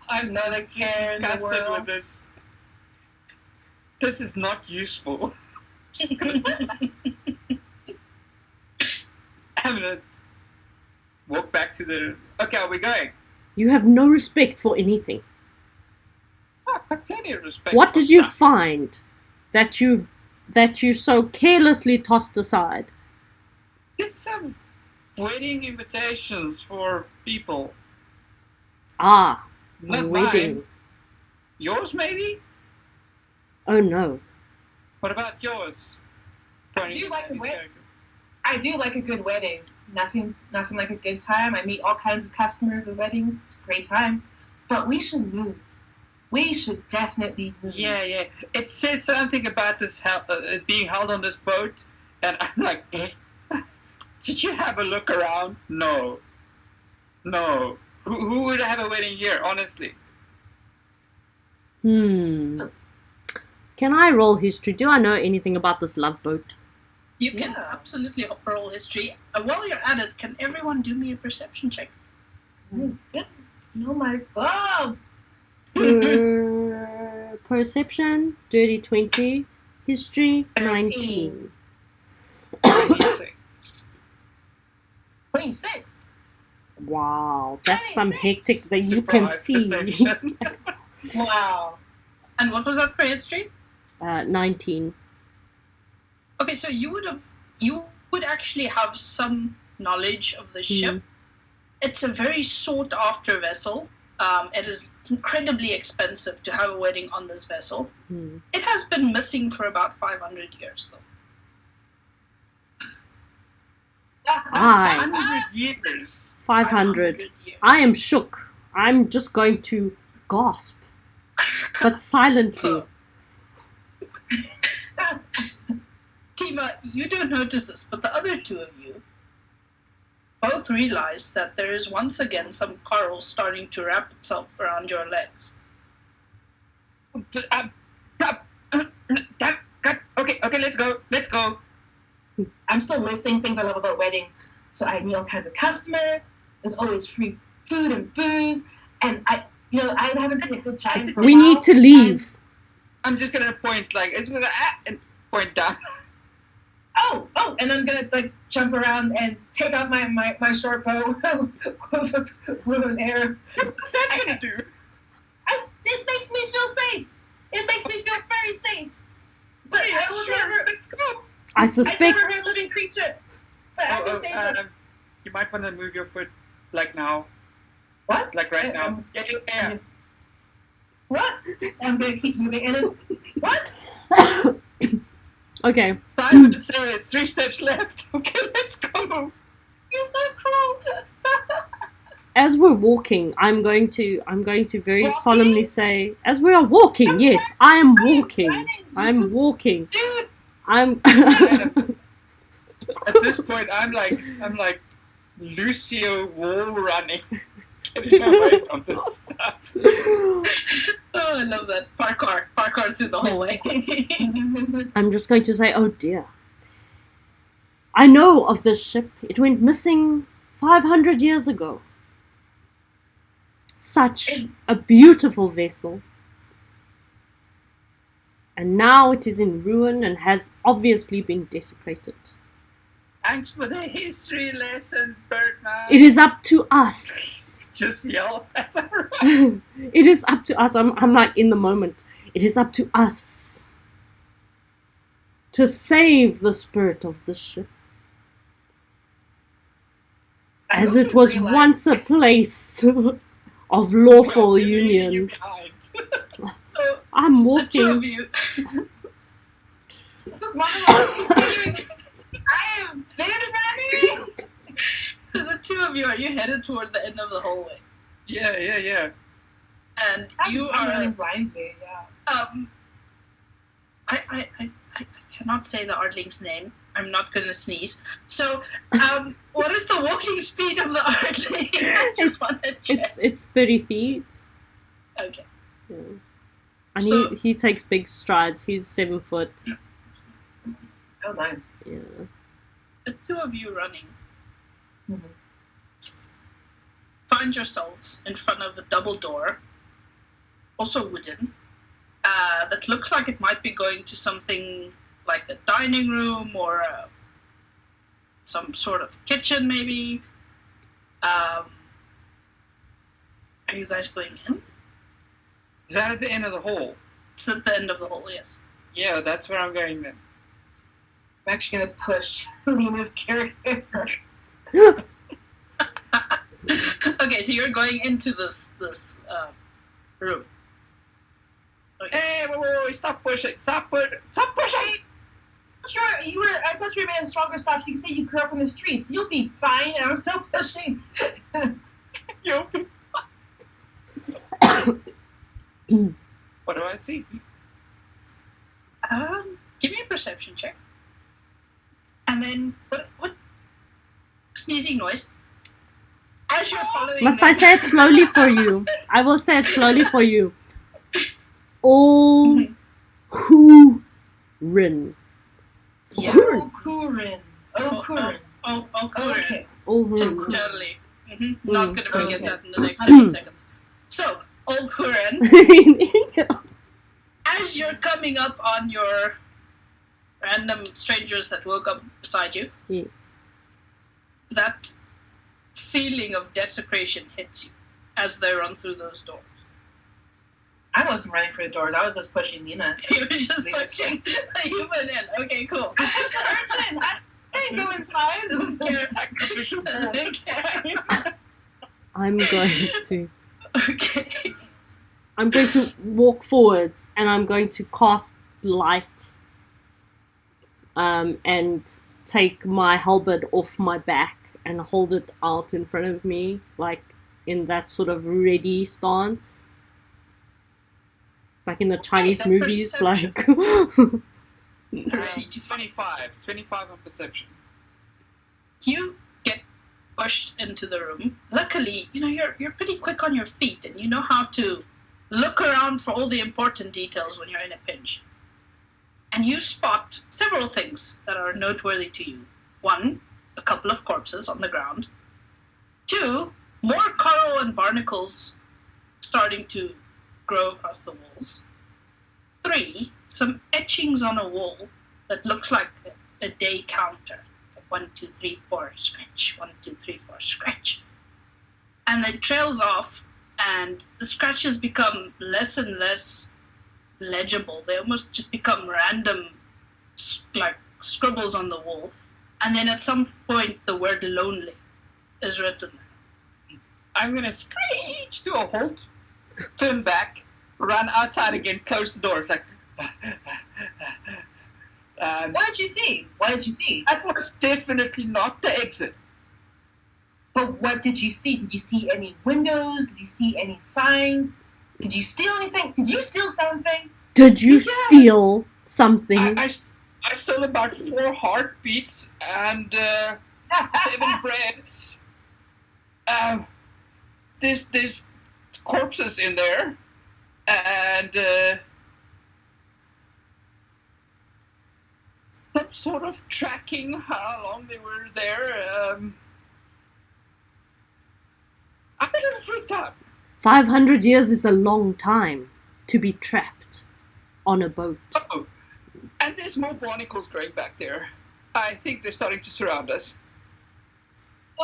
I'm not a care in the disgusted world. with this. This is not useful. I'm gonna walk back to the. Okay, are we going? You have no respect for anything. Oh, I've got plenty of respect. What for did you stuff. find that you so carelessly tossed aside? Just some wedding invitations for people. Ah, a Not wedding. mine. Yours, maybe? Oh no. What about yours? I do like a wedding. I do like a good wedding. Nothing like a good time. I meet all kinds of customers at weddings. It's a great time. But we should move. We should definitely move. Yeah, yeah. It says something about this being held on this boat, and I'm like, did you have a look around? No. No. Who would have a wedding here, honestly? Can I roll history? Do I know anything about this love boat? You can absolutely roll history. While you're at it, can everyone do me a perception check? Yeah. Oh my god. Perception, dirty 20. History, 19. 26. 26. Wow, that's some 26. hectic that you can see. Perception. Wow. And what was that for history? 19. Okay, so you would actually have some knowledge of the ship. It's a very sought after vessel. It is incredibly expensive to have a wedding on this vessel. It has been missing for about 500 years, though. 100 years. 500. Years. I am shook. I'm just going to gasp, but silently. So, Tima, you don't notice this, but the other two of you both realize that there is once again some coral starting to wrap itself around your legs. Okay, let's go. I'm still listing things I love about weddings. So I meet all kinds of customers. There's always free food and booze. And I haven't seen a good time for a We while. need to leave. I'm just gonna point and point down. Oh, and I'm gonna jump around and take out my short bow with an arrow. What's that gonna do? It makes me feel safe. It makes me feel very safe. But Yeah, I will sure. never. Let's go. I I've suspect. never heard a living creature. But I can save it. You might want to move your foot, like now, What? like right now. Yeah. What? I'm gonna keep moving. And then what? Okay. Simon says 3 steps left. Okay, let's go. You're so cruel. As we're walking, I'm going to very Walking? solemnly say, as we are walking, yes, I am walking. running, I'm walking. Dude. I'm. At this point, I'm like Lucio wall running, getting away from this stuff. Oh, I love that. Parkour through the hallway. I'm just going to say, oh dear. I know of this ship. It went missing 500 years ago. Such a beautiful vessel. And now it is in ruin and has obviously been desecrated. Thanks for the history lesson, Birdman. It is up to us. Just yell. That's alright. It is up to us. I'm like in the moment. It is up to us to save the spirit of the ship. As it was once a place of lawful Well, we're leaving you union. behind. So, I'm the two of walking. you, This monologue is continuing. I am been running. the two of you, are you headed toward the end of the hallway? Yeah. And I'm you running are. blindly. Yeah. I cannot say the Ardling's name. I'm not gonna sneeze. So, what is the walking speed of the Ardling? I just want to check. It's 30 feet. Okay. Yeah. And So- he takes big strides. He's 7 foot. Oh, nice. Yeah. The two of you running Mhm. find yourselves in front of a double door, also wooden, that looks like it might be going to something like a dining room or some sort of kitchen, maybe. Are you guys going in? Is that at the end of the hall? It's at the end of the hall, yes. Yeah, that's where I'm going then. I'm actually gonna push Lena's character first. Okay, so you're going into this room. Okay. Hey, wait, stop pushing! Stop pushing! I thought you were made of stronger stuff. You can say you grew up in the streets. You'll be fine, and I'm still pushing. You'll be What do I see? Give me a perception check. And then what sneezing noise? As you're following Must them, I say it slowly for you? I will say it slowly for you. All who rin. Yeah. Oh, Kurin. Oh, Kurin. Oh, Okay. All rin. totally. Not gonna forget Okay. that in the next 7 seconds. So, old Huron, as you're coming up on your random strangers that woke up beside you, Yes. that feeling of desecration hits you as they run through those doors. I wasn't running for the doors. I was just pushing Lena. You were just pushing the human in. Okay, cool. I pushed the urchin. I didn't go inside. This is scary. Sacrificial. I'm going to Okay. walk forwards and I'm going to cast light and take my halberd off my back and hold it out in front of me, like in that sort of ready stance. Like in the Chinese that movies, perception. like Ready to fight. 25 on perception. You get pushed into the room. Luckily, you're pretty quick on your feet and you know how to look around for all the important details when you're in a pinch. And you spot several things that are noteworthy to you. 1, a couple of corpses on the ground. 2, more coral and barnacles starting to grow across the walls. 3, some etchings on a wall that looks like a day counter. 1, 2, 3, 4, scratch. 1, 2, 3, 4, scratch. And it trails off, and the scratches become less and less legible. They almost just become random, like scribbles on the wall. And then at some point, the word lonely is written. I'm gonna screech to a halt, turn back, run outside again, close the door. It's like. What did you see? What did you see? That was definitely not the exit. But what did you see? Did you see any windows? Did you see any signs? Did you steal anything? Did you steal something? did you steal something? I stole about 4 heartbeats and 7 breaths. There's corpses in there, and some sort of tracking how long they were there. I'm a little freaked out. 500 years is a long time to be trapped on a boat. Oh, and there's more barnacles growing back there. I think they're starting to surround us.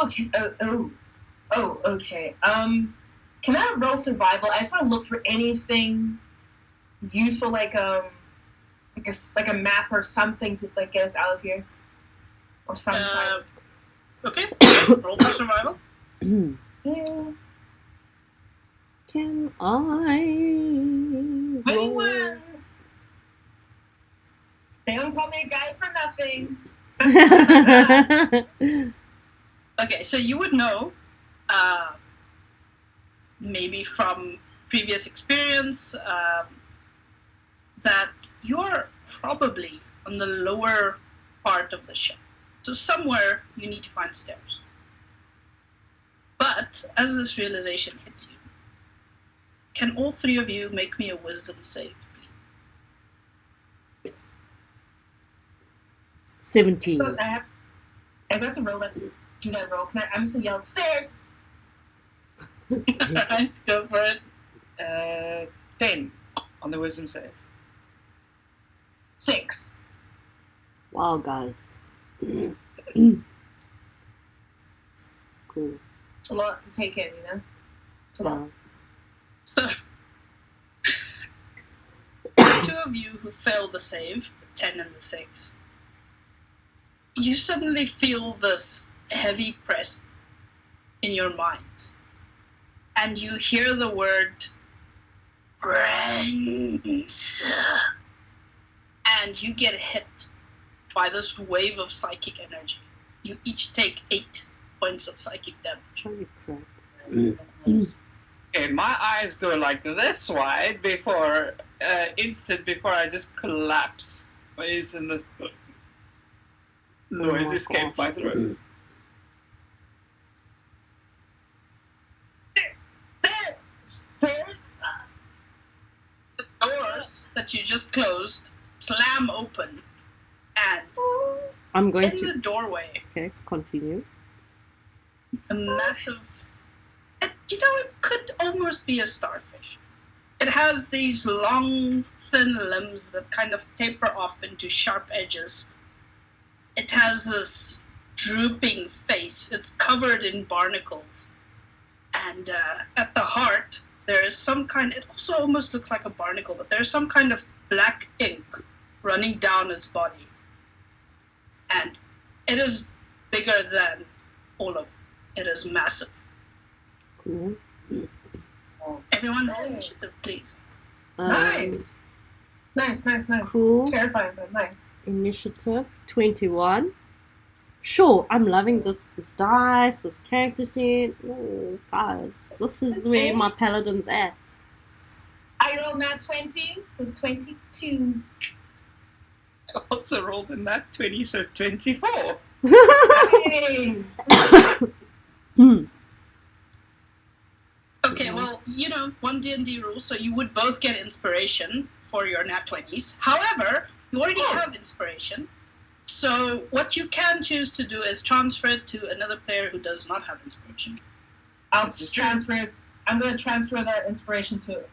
Okay. Oh. Okay. Can I roll survival? I just want to look for anything useful, like a map or something to like get us out of here, or some sign. Okay. Roll for survival. Yeah. Can I roll? Anyone? They don't call me a guy for nothing. Okay, so you would know, maybe from previous experience, that you're probably on the lower part of the ship. So somewhere you need to find stairs. But as this realization hits you, can all 3 of you make me a wisdom save, please? 17. So I have to roll. Let's do that roll. I'm just gonna yell stairs. Go for it. 10 on the wisdom save. 6. Wow, guys. Cool. It's a lot to take in, It's a lot. So, the two of you who fail the save, the 10 and the 6, you suddenly feel this heavy press in your minds. And you hear the word brains. And you get hit by this wave of psychic energy. You each take 8 points of psychic damage. Holy crap. Okay, my eyes go like this wide before I just collapse. When he's in this noise escaped my throat. Stairs? The doors that you just closed slam open, and I'm going in to. the doorway, Okay, continue. a massive. It could almost be a starfish. It has these long, thin limbs that kind of taper off into sharp edges. It has this drooping face. It's covered in barnacles. And at the heart, there is some kind. It also almost looks like a barnacle, but there's some kind of black ink running down its body. And it is bigger than all of it. It is massive. Cool. Everyone roll initiative, please. Nice. Nice. Cool. Terrifying, but nice. Initiative 21. Sure, I'm loving this dice, this character sheet. Oh, guys, this is where my paladin's at. I rolled nat 20, so 22. I also rolled in that 20, so 24. Nice. Okay, well, OneDnD rules, so you would both get inspiration for your nat 20s. However, you already have inspiration. So what you can choose to do is transfer it to another player who does not have inspiration. I'll just transfer it. I'm going to transfer that inspiration to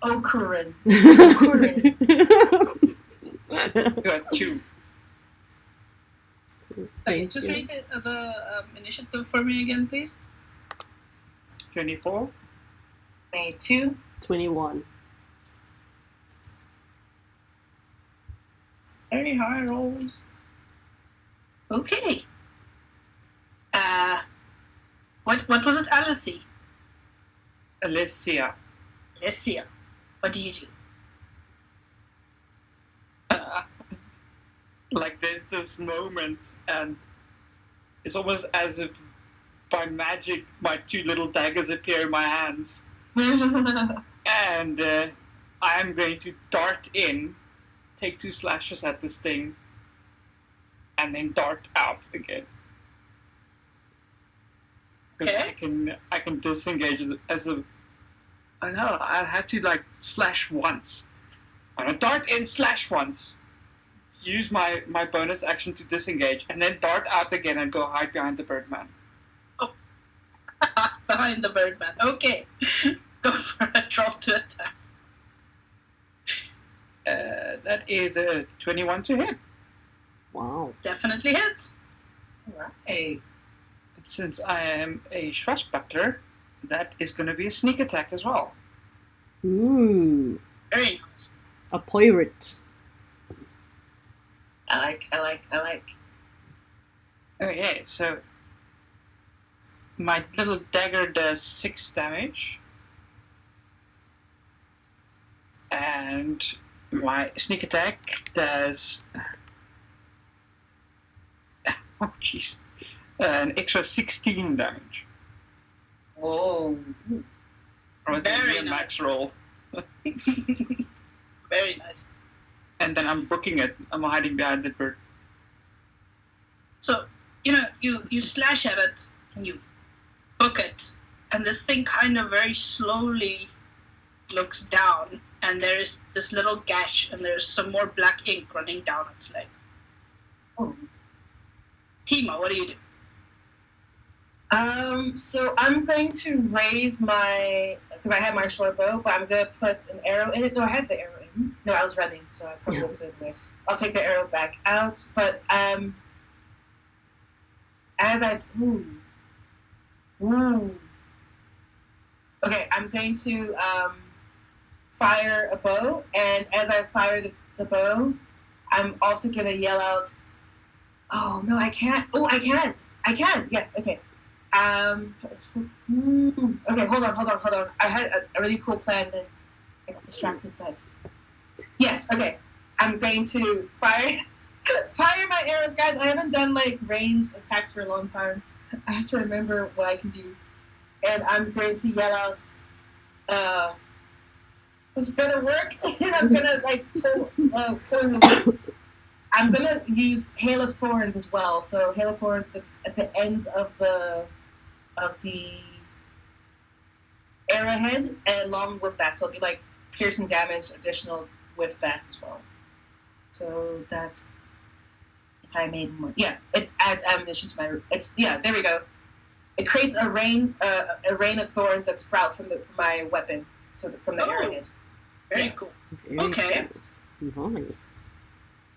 Okurin. Got you. Okay, just read the initiative for me again, please. 24. 22. 21. Very high rolls. Okay. What was it, Alicia? Alicia. Alicia. What do you do? Like there's this moment, and it's almost as if by magic my 2 little daggers appear in my hands. And I am going to dart in, take 2 slashes at this thing, and then dart out again. Because Okay. I can disengage as a. I know I'll have to slash once. I'm gonna dart in, slash once, use my bonus action to disengage, and then dart out again and go hide behind the Birdman. Behind the Birdman. Okay. Go for a roll to attack. That is a 21 to hit. Wow. Definitely hits. Alright. Since I am a swashbuckler, that is going to be a sneak attack as well. Ooh. Very nice. A pirate. I like. Okay, so my little dagger does 6 damage. And my sneak attack does... Oh, jeez. An extra 16 damage. Oh. Or was Very it a max nice. roll? Very nice. And then I'm booking it. I'm hiding behind the bird. So, you slash at it and you book it, and this thing kind of very slowly looks down, and there's this little gash, and there's some more black ink running down its leg. Oh. Tima, what do you do? So I'm going to raise because I had my short bow, but I'm going to put an arrow in it. No, I had the arrow in. No, I was running, so I probably won't put it in there. I'll take the arrow back out, but as I... Ooh. Okay, I'm going to fire a bow, and as I fire the bow, I'm also going to yell out, oh, no, I can't. Oh, I can't. I can. Yes, okay. Okay, hold on. I had a really cool plan, then I got distracted, but... Yes, okay. I'm going to fire my arrows, guys. I haven't done, like, ranged attacks for a long time. I have to remember what I can do. And I'm going to yell out, this better work. And I'm gonna like pull release. I'm gonna use Hail of Thorns as well. So Hail of Thorns at the ends of the arrowhead, and along with that, so it'll be like piercing damage additional with that as well. So that's if I made more. Yeah, it adds ammunition to my. There we go. It creates a rain of thorns that sprout from my weapon, so from the arrowhead. Very cool. Very Okay. Yes. nice.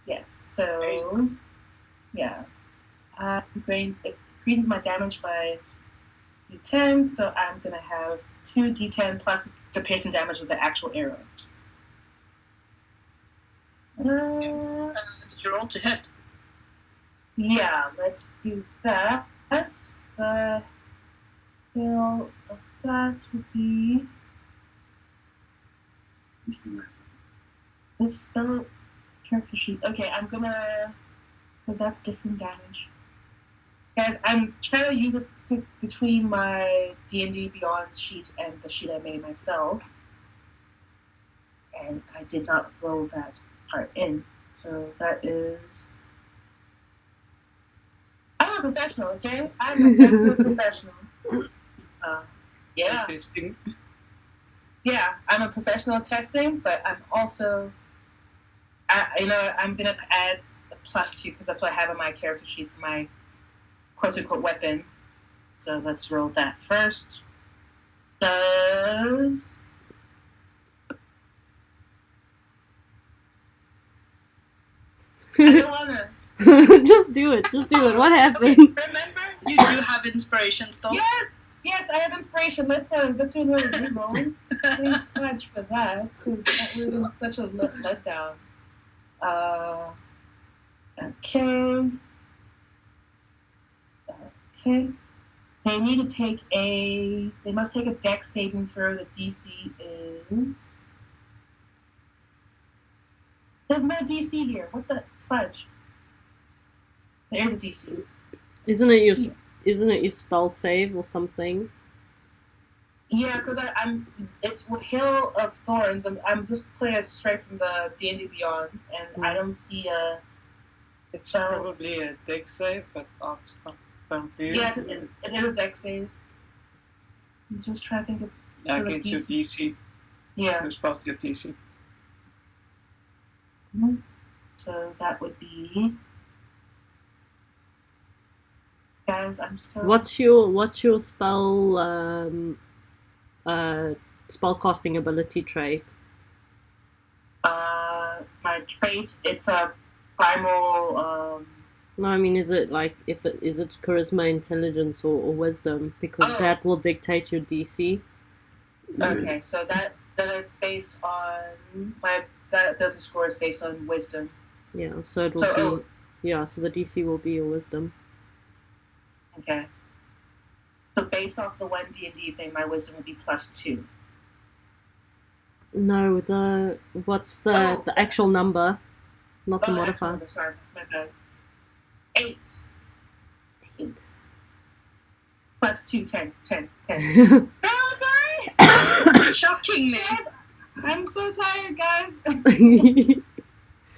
Yes. So, yeah. It increases my damage by d10, so I'm going to have 2 d10 plus the piercing damage of the actual arrow. Did you roll to hit? Yeah, let's do that. The skill of that would be... the spell character sheet. Okay, I'm gonna... because that's different damage. Guys, I'm trying to use it between my D&D Beyond sheet and the sheet I made myself. And I did not roll that part in. So that is... I'm a professional, okay? I'm a definite professional. Yeah. Testing. Yeah, I'm a professional at testing, but I'm also... I'm going to add a +2 because that's what I have on my character sheet for my quote-unquote weapon. So let's roll that first. Does... I don't want to... Just do it. What happened? Remember, you do have inspiration still. Yes, I have inspiration. Let's do a little reroll. Thank much for that, because that would have been such a letdown. Okay. They must take a dex saving throw. The DC is... There's no DC here. What the fudge? There is a DC. Isn't it your spell save or something? Yeah, because it's with Hail of Thorns. I'm just playing it straight from the D&D Beyond, and I don't see a... It's probably a dex save, but I'll confirm for you. Yeah, it is a dex save. I'm just trying to think of... Against your DC. Yeah. There's positive DC. Mm-hmm. So that would be... Guys, I'm so... What's your spell spell casting ability trait? My trait, it's a primal... No, I mean, is it charisma, intelligence, or wisdom? Because that will dictate your DC. Okay, so then it's based on that ability score is based on wisdom. Yeah, so it will be. Yeah, so the DC will be your wisdom. Okay. So based off the OneDnD thing, my wisdom would be +2. No, what's the actual number, not the modifier. Number, sorry, my bad. 8. +2, 10. Oh, sorry! Shockingly. Guys, I'm so tired, guys.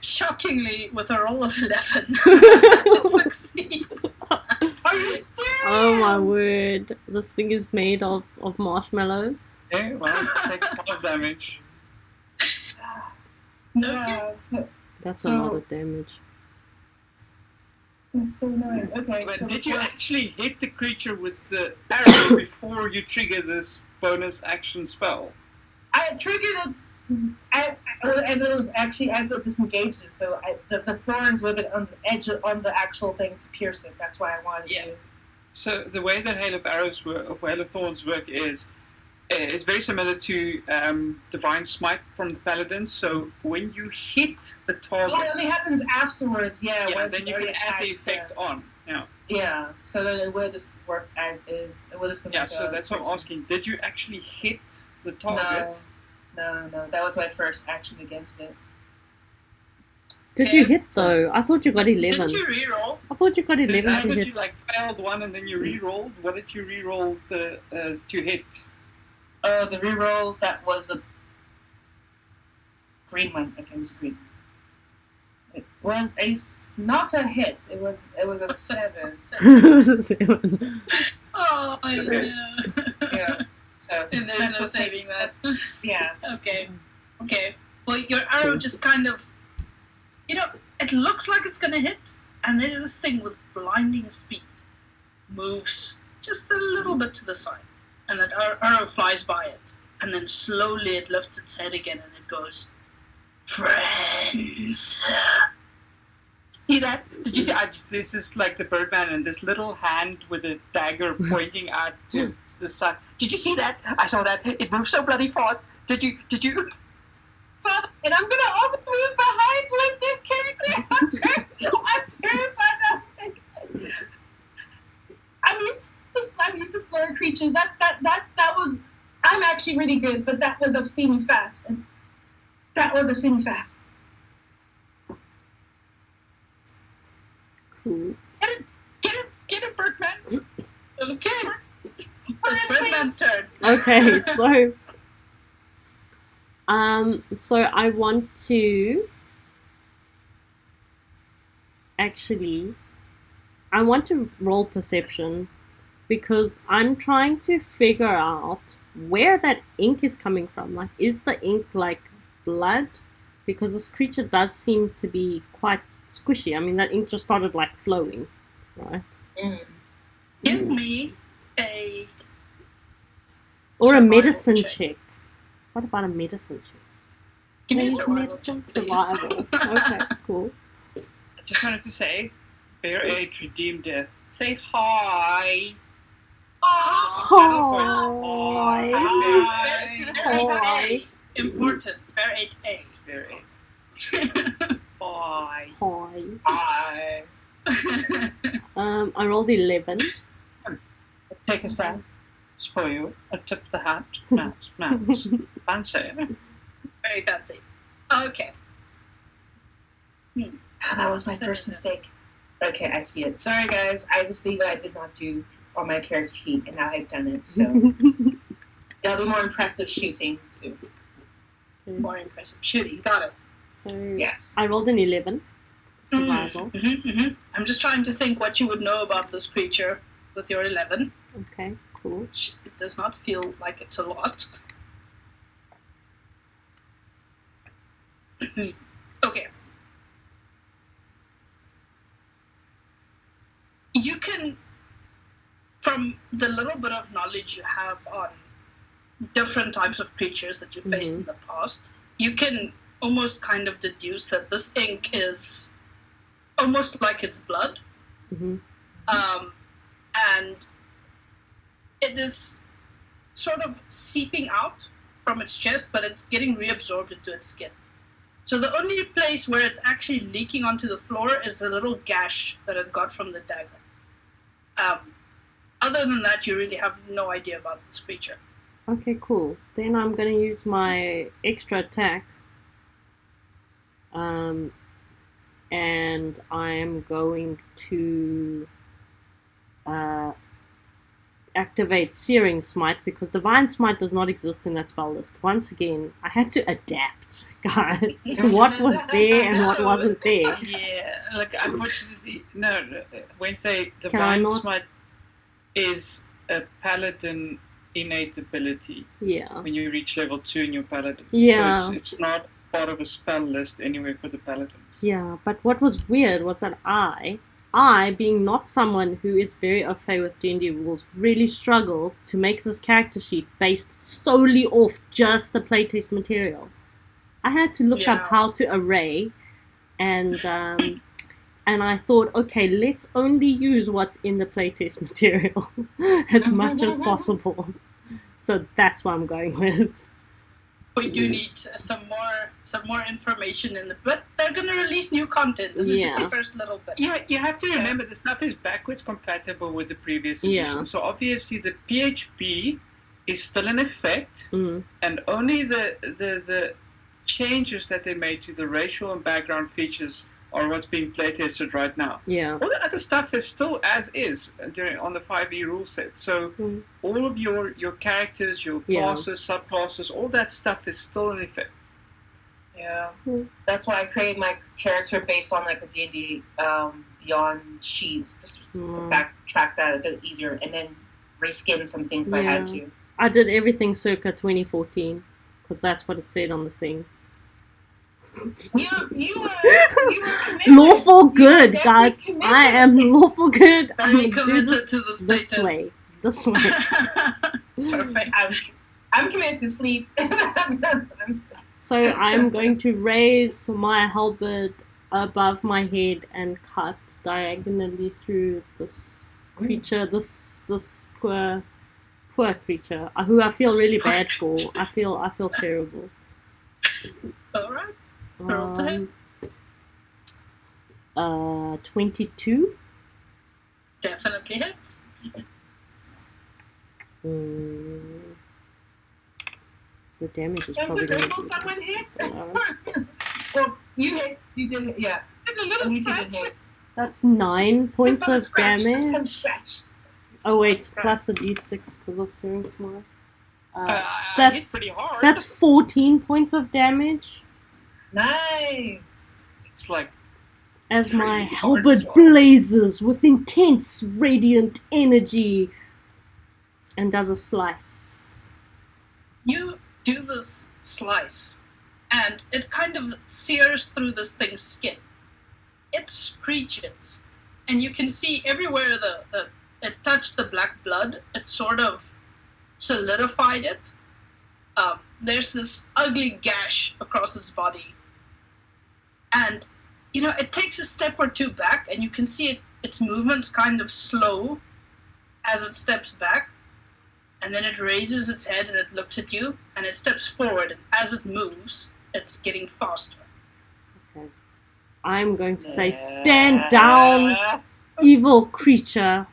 Shockingly, with a roll of 11, it succeeds. Are you serious? Oh my word! This thing is made of marshmallows. Okay, well, it takes 5 damage. Yeah, That's a lot of damage. That's so annoying. Okay. But so did you actually hit the creature with the arrow before you trigger this bonus action spell? I triggered it as it disengaged it, so the thorns would have been on the edge on the actual thing to pierce it. That's why I wanted to. So the way that Hail of Arrows work, or Hail of Thorns work is it's very similar to Divine Smite from the Paladins. So when you hit the target, Oh, it only happens afterwards. Yeah. Once then it's you can already add the attached, effect on. Yeah. Yeah. So then it will just work as is. It will just be Yeah. like So a that's what I'm person. asking. Did you actually hit the target? No. That was my first action against it. Did you hit though? I thought you got 11. Didn't you reroll? I thought you got 11 I to thought hit. you failed one and then you re-rolled. What did you re-roll to hit? The reroll, that was a green one. Okay, it was green. It was not a hit. It was a 7. It was a 7. Oh, yeah. Yeah. So And there's no saving that. Yeah. Okay. Well, your arrow just kind of, it looks like it's gonna hit, and then this thing with blinding speed moves just a little bit to the side, and that arrow flies by it, and then slowly it lifts its head again, and it goes, "Friends." See that? Did you? This is like the Birdman and this little hand with a dagger pointing out to the sun. Did you see that? I saw that. It moved so bloody fast. Did you? So, and I'm gonna also move behind towards this character. I'm terrified of it. I'm used to slower creatures. That was. I'm actually really good, but that was obscenely fast. And that was obscenely fast. Cool. Get it, Birdman. Okay. It's Birdman's turn. Okay, so I want to roll perception because I'm trying to figure out where that ink is coming from. Like, is the ink like blood? Because this creature does seem to be quite squishy. I mean, that ink just started like flowing, right? Give me a Or a survival medicine check. check. What about a medicine check? Give me a Maybe survival medicine? check, please. Survival. Okay, cool. I just wanted to say, Bear 8 redeemed death. Say hi. Hi. Hi. Important. Bear 8A. Bear 8. Bye. Hi. I I rolled 11. Take a stand. Spoil. I tip the hat. Mouse. Fancy. Very fancy. Okay. that was my first mistake. Okay, I see it. Sorry, guys. I just see what I did not do on my character sheet, and now I've done it. So there'll be more impressive shooting soon. More impressive shooting. Got it. So Yes. I rolled an 11. Survival. I'm just trying to think what you would know about this creature with your 11. Okay, cool. Which it does not feel like it's a lot. Okay. You can, from the little bit of knowledge you have on different types of creatures that you faced in the past, you can almost kind of deduce that this ink is almost like it's blood. And it is sort of seeping out from its chest, but it's getting reabsorbed into its skin. So the only place where it's actually leaking onto the floor is the little gash that it got from the dagger. Other than that, you really have no idea about this creature. Okay, cool. Then I'm going to use my extra attack. And I'm going to activate Searing Smite because Divine Smite does not exist in that spell list. Once again, I had to adapt, guys, to what was there and what wasn't there. Yeah, like unfortunately, no. Wednesday, I Divine not? Smite is a paladin innate ability. Yeah. When you reach level 2 in your paladin. Yeah. So it's not part of a spell list anyway for the paladins. Yeah, but what was weird was that I, being not someone who is very au fait with D&D rules, really struggled to make this character sheet based solely off just the playtest material. I had to look up how to array, and And I thought, okay, let's only use what's in the playtest material as much as possible. So that's what I'm going with. We do need some more information in the, but they're gonna release new content. This is just the first little bit. You have to remember the stuff is backwards compatible with the previous edition. Yeah. So obviously the PHP is still in effect, Mm. and only the changes that they made to the racial and background features are what's being playtested right now. Yeah. All the other stuff is still as is on the 5e rule set. So all of your characters, your classes, subclasses, all that stuff is still in effect. Yeah. That's why I created my character based on like a D&D Beyond sheets, just to backtrack that a bit easier, and then reskin some things if I had to. I did everything circa 2014 because that's what it said on the thing. You were committed. Lawful good, You guys. committed. I am lawful good. I'm Very gonna do committed to this this way. This way. Perfect. I'm committed to sleep. So I'm going to raise my halberd above my head and cut diagonally through this creature, this poor creature, who I feel really bad for. I feel terrible. All right. Roll to hit. 22. Definitely hits. The damage is I'm probably going to be someone hit. so Well, you hit. You did it. Yeah. And a little You did scratch. hit. That's 9 points It's not a of scratch, it's damage. a scratch. Oh wait, Scratch. plus a d6 because of Searing Smile. Hit That's pretty hard. 14 points of damage Nice. It's like as my Pretty hard halberd as well. blazes with intense radiant energy and does a slice. You do this slice, and it kind of sears through this thing's skin. It screeches, and you can see everywhere it touched the black blood, it sort of solidified it. There's this ugly gash across its body, and it takes a step or two back, and you can see its movements kind of slow as it steps back. And then it raises its head and it looks at you, and it steps forward, and as it moves, it's getting faster. Okay. I'm going to say, stand down, evil creature.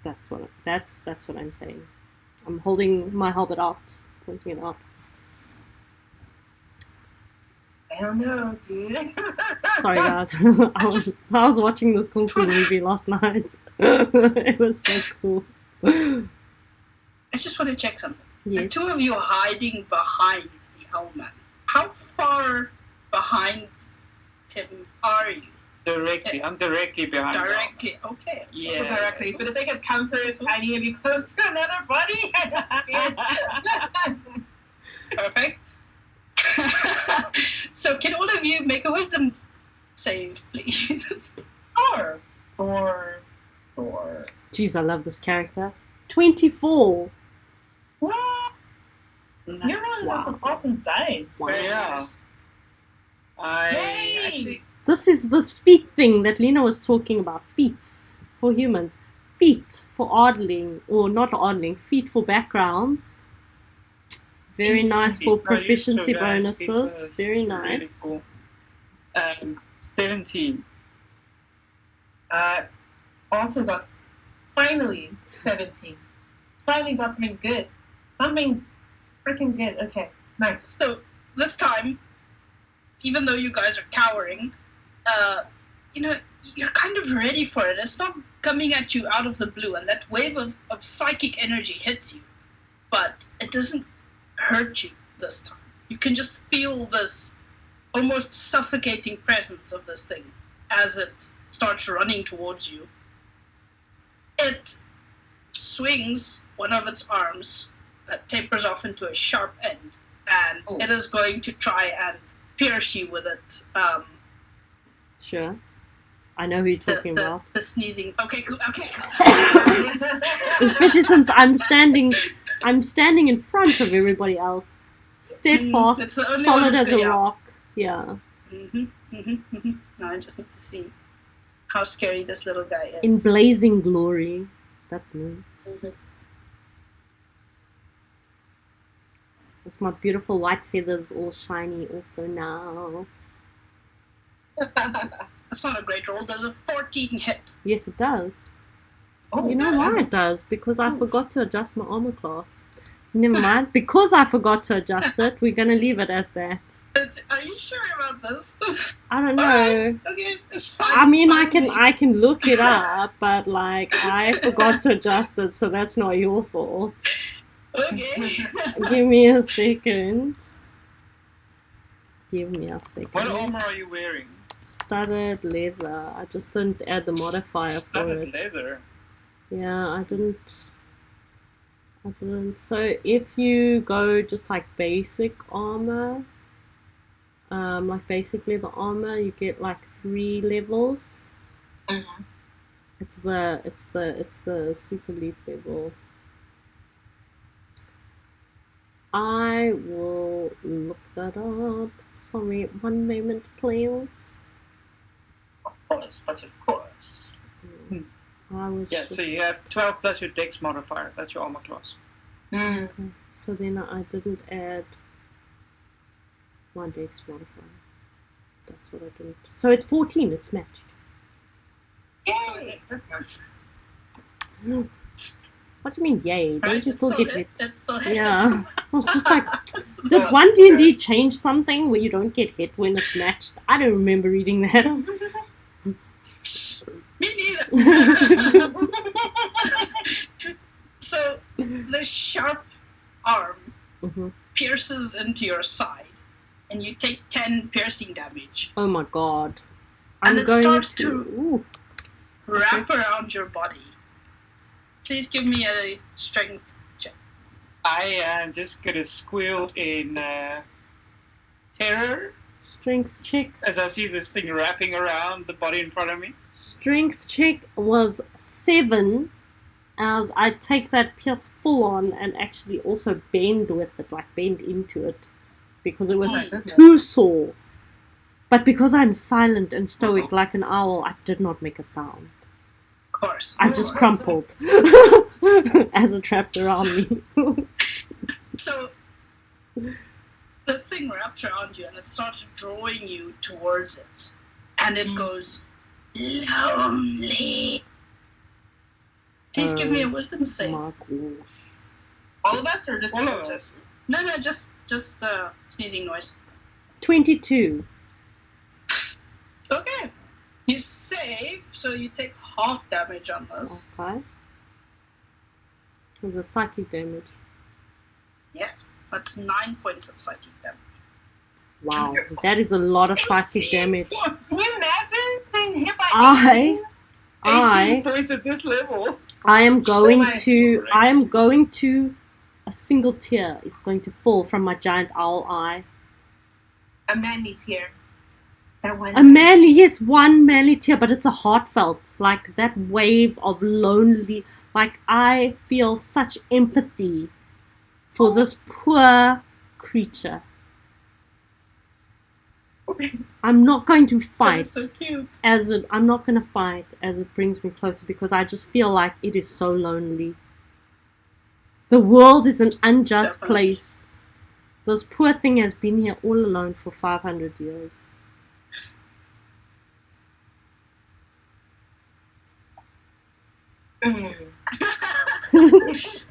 That's what I'm saying. I'm holding my halberd out, pointing it out. I don't know, dude. Sorry guys, I was watching this Kung Fu movie last night. It was so cool. I just want to check something. The Yes. two of you are hiding behind the Owlman. How far behind him are you? I'm directly behind. Directly. Okay. Yeah. Directly. For the sake of comfort, I need to be close to another buddy. Perfect. So can all of you make a wisdom save, please? Four. Jeez, I love this character. 24. What? You really have some awesome dice. Wow. Yeah. I Yay! actually This is this feat thing that Lena was talking about. Feats for humans. Feat for Ardling, or not Ardling, feat for backgrounds. Very Feats. nice for It's not used proficiency to, guys. bonuses. It's, Very really nice. cool. 17. Also got finally 17. Finally got something good. Something freaking good. Okay, nice. So this time, even though you guys are cowering, you're kind of ready for it. It's not coming at you out of the blue, and that wave of psychic energy hits you, but it doesn't hurt you this time. You can just feel this almost suffocating presence of this thing as it starts running towards you. It swings one of its arms that tapers off into a sharp end, and it is going to try and pierce you with it. Sure. I know who you're talking about. The sneezing. Okay, cool. Okay, cool. Especially since I'm standing in front of everybody else. Steadfast, It's the only one solid that's as a good, yeah. rock. Yeah. No, I just need to see how scary this little guy is. In blazing glory. That's me. It's my beautiful white feathers all shiny also now. That's not a great roll. Does a 14 hit? Yes, it does. Oh, You know yeah. why it does? Because I forgot to adjust my armor class. Never mind. Because I forgot to adjust it, we're gonna leave it as that. Are you sure about this? I don't know. Alright, okay, it's fine. I mean, I fine. can look it up, but like I forgot to adjust it, so that's not your fault. Okay. Give me a second. Give me a second. What armor are you wearing? Studded leather. I just didn't add the modifier for Studded it. leather. Yeah, I didn't. So if you go just like basic armor, like basic leather armor, you get like 3 levels. It's the super elite level. I will look that up. Sorry, one moment, please. Of course, but of course. I was Yeah, just... so you have 12 plus your dex modifier. That's your armor class. Okay. So then I didn't add my dex modifier. That's what I didn't. So it's 14. It's matched. Yay! That's nice. What do you mean, yay? Don't you still get hit? It still hits. Yeah. I was just like, did Well, OneDnD change something where you don't get hit when it's matched? I don't remember reading that. Me neither. So the sharp arm pierces into your side, and you take 10 piercing damage. Oh my god. And it starts to Ooh. wrap around your body. Please give me a strength check. I am just gonna squeal in terror Strength check. as I see this thing wrapping around the body in front of me. Strength check was 7, as I take that pierce full on and actually also bend with it, like bend into it, because it was Oh my goodness. too sore. But because I'm silent and stoic like an owl, I did not make a sound. Of course. I just crumpled as it wrapped around me. So this thing wraps around you and it starts drawing you towards it. And it goes, lonely. Please give me a wisdom save. My gosh. All of us, or just All of us? No, just sneezing noise. 22. Okay. You save, so you take half damage on this. Okay. Was it psychic damage? Yes. That's 9 points of psychic damage. Wow, that is a lot of psychic 18 damage. Can you imagine being hit by I 18 points at this level. I am going Semi- to I am going to a single tear is going to fall from my giant owl eye. A manly tear. That one. A manly, yes, one manly tear, but it's a heartfelt, like that wave of lonely, like I feel such empathy for this poor creature. I'm not going to fight So cute. I'm not going to fight as it brings me closer, because I just feel like it is so lonely. The world is an unjust Definitely. place. This poor thing has been here all alone for 500 years. Mm.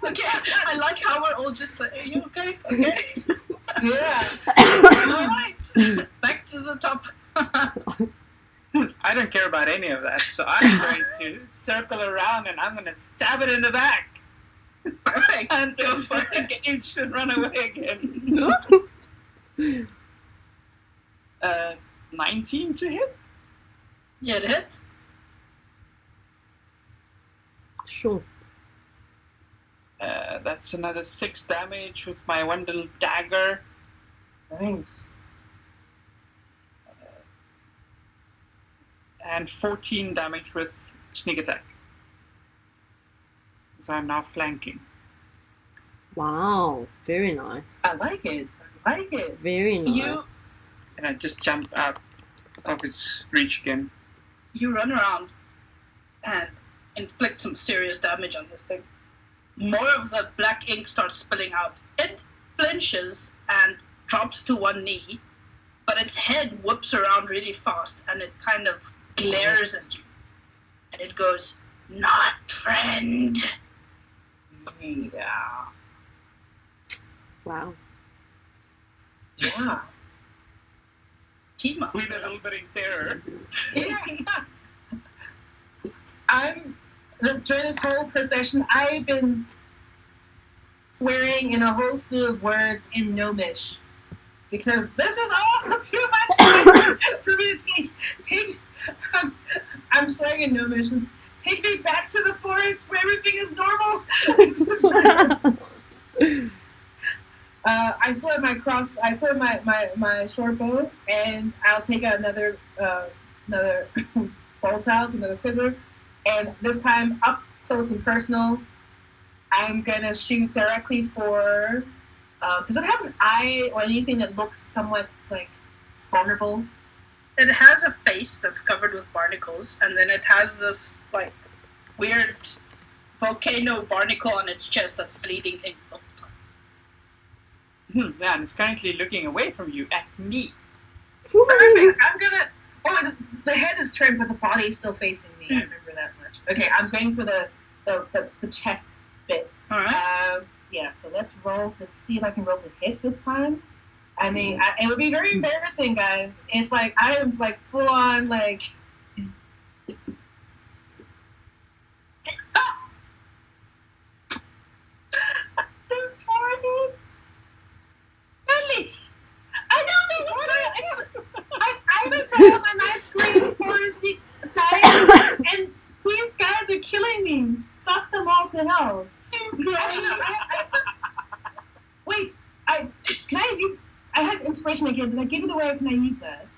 Okay, I like how we're all just like, are you okay? Okay. Yeah. Alright. Back to the top. I don't care about any of that, so I'm going to circle around and I'm going to stab it in the back. Perfect. And Go for it. disengage and run away again. 19 to hit? Yeah, it hits. Sure. That's another 6 damage with my one little dagger. Nice. And 14 damage with sneak attack. So I'm now flanking. Wow, very nice. I like it. I like it. Very nice. You- And I just jump up of its reach again. You run around and inflict some serious damage on this thing. More of the black ink starts spilling out. It flinches and drops to one knee, but its head whips around really fast and it kind of glares at you. And it goes, "Not friend." Yeah. Wow. Yeah. Tima. We're a little bit in terror. Yeah. During this whole procession, I've been swearing in a whole slew of words in Gnomish. Because this is all too much for me to take. I'm swearing in Gnomish. Take me back to the forest where everything is normal. I still have my my short bow, and I'll take out another bolt out, another quiver, and this time up close and personal. I'm gonna shoot directly for. Does it have an eye or anything that looks somewhat like vulnerable? It has a face that's covered with barnacles, and then it has this like weird volcano barnacle on its chest that's bleeding ink. Yeah, and it's currently looking away from you at me. Perfect. I'm gonna. Oh, the head is turned, but the body is still facing me. I remember that much. Okay, I'm going for the chest bit. All right. Yeah. So let's roll to see if I can roll to hit this time. I mean, it would be very embarrassing, guys, if like I am like full on like. There's 4 hits. Really? I don't know what's going on. I haven't put on my nice green foresty diet, and these guys are killing me. Stuff them all to hell. Actually, wait. Can I use? I had inspiration again. Did I give it away, or can I use that?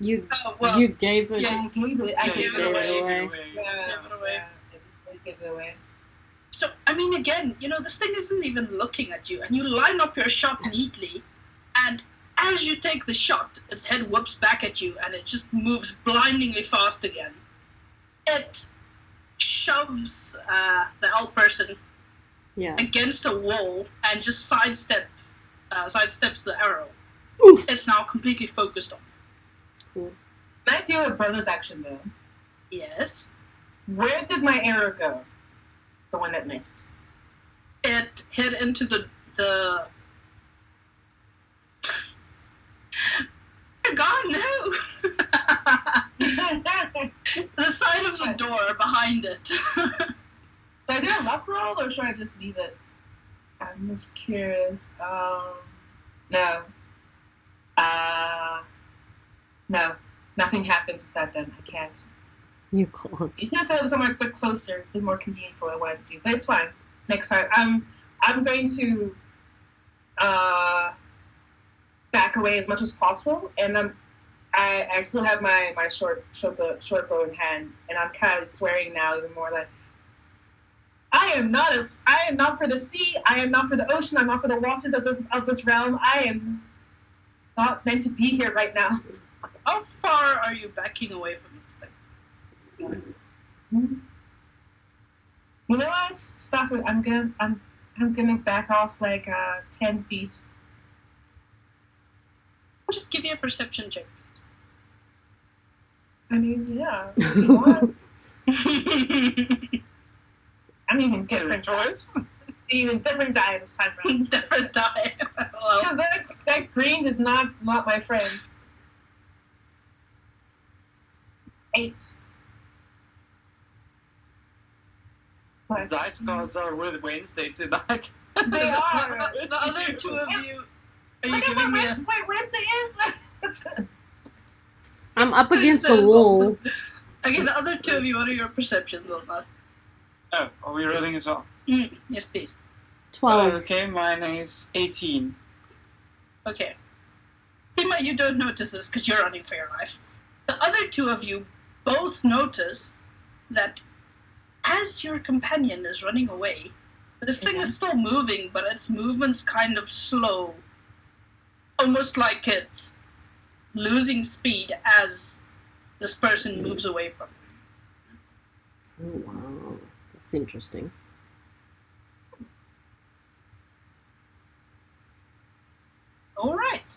You Well, you gave it. Yeah, I gave it. I Yeah, gave give it it away. away. Yeah, Give it away. yeah, I did give it away. So, I mean, again, this thing isn't even looking at you, and you line up your shot neatly, and as you take the shot, its head whips back at you, and it just moves blindingly fast again. It shoves the elf person Yeah. against a wall and just sidesteps the arrow. Oof. It's now completely focused on. Cool. Can I do a bonus action though? Yes. Where did my arrow go? The one that missed. It hit into the God, no! The side of the door behind it. Should I do a luck roll or should I just leave it? I'm just curious. No. No. Nothing happens with that then. I can't. You can't. You just said it was somewhere a bit closer, a bit more convenient for what I wanted to do. But it's fine. Next time. I'm going to back away as much as possible, and I still have my short bow in hand, and I'm kind of swearing now even more like I am not for the sea, I am not for the ocean, I'm not for the waters of this realm. I am not meant to be here right now. How far are you backing away from this thing? You know what? Stop it. I'm gonna back off like 10 feet. I'll just give you a perception check, I mean, yeah. If you want. I'm using different choice. Using different die this time around. Different die. Well, Because that green is not my friend. 8. Dice cards are with Wednesday tonight. They are. the other two of you. Are you Look at giving me what Wednesday is. I'm up against the says wall. Okay, the other two of you, what are your perceptions on that? Oh, are we rolling as well? Yes, please. 12. Okay, mine is 18. Okay. Tima, you don't notice this because you're running for your life. The other two of you both notice that as your companion is running away, this thing is still moving, but its movement's kind of slow. Almost like it's losing speed as this person moves away from you. Oh wow, that's interesting. All right.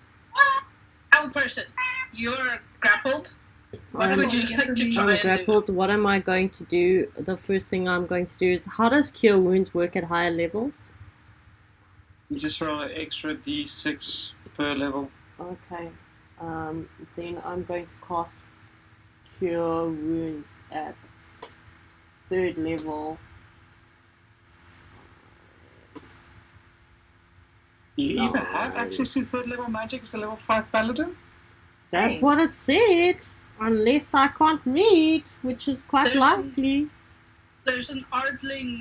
Owl person, you're grappled. What would you like to try I'm and grappled. do? What am I going to do? The first thing I'm going to do is, how does Cure Wounds work at higher levels? You just roll an extra d6 per level. Okay. Then I'm going to cast Cure Wounds at 3rd level. You even have No. access to 3rd level magic as a level 5 paladin? That's Nice. what it said. Unless I can't read, which is quite There's likely. There's an Ardling.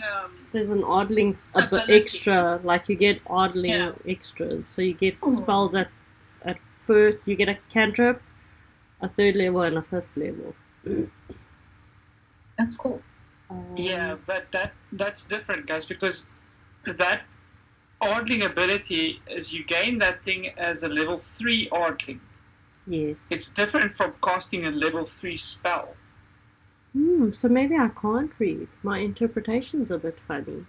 There's an oddling a bit Ability. extra, like you get oddling Yeah. extras. So you get Ooh. spells at first, you get a cantrip, a 3rd level, and a 5th level. That's cool. Yeah, but that's different, guys, because that Ardling ability is you gain that thing as a level 3 Ardling. Yes. It's different from casting a level 3 spell. So maybe I can't read. My interpretation's a bit funny.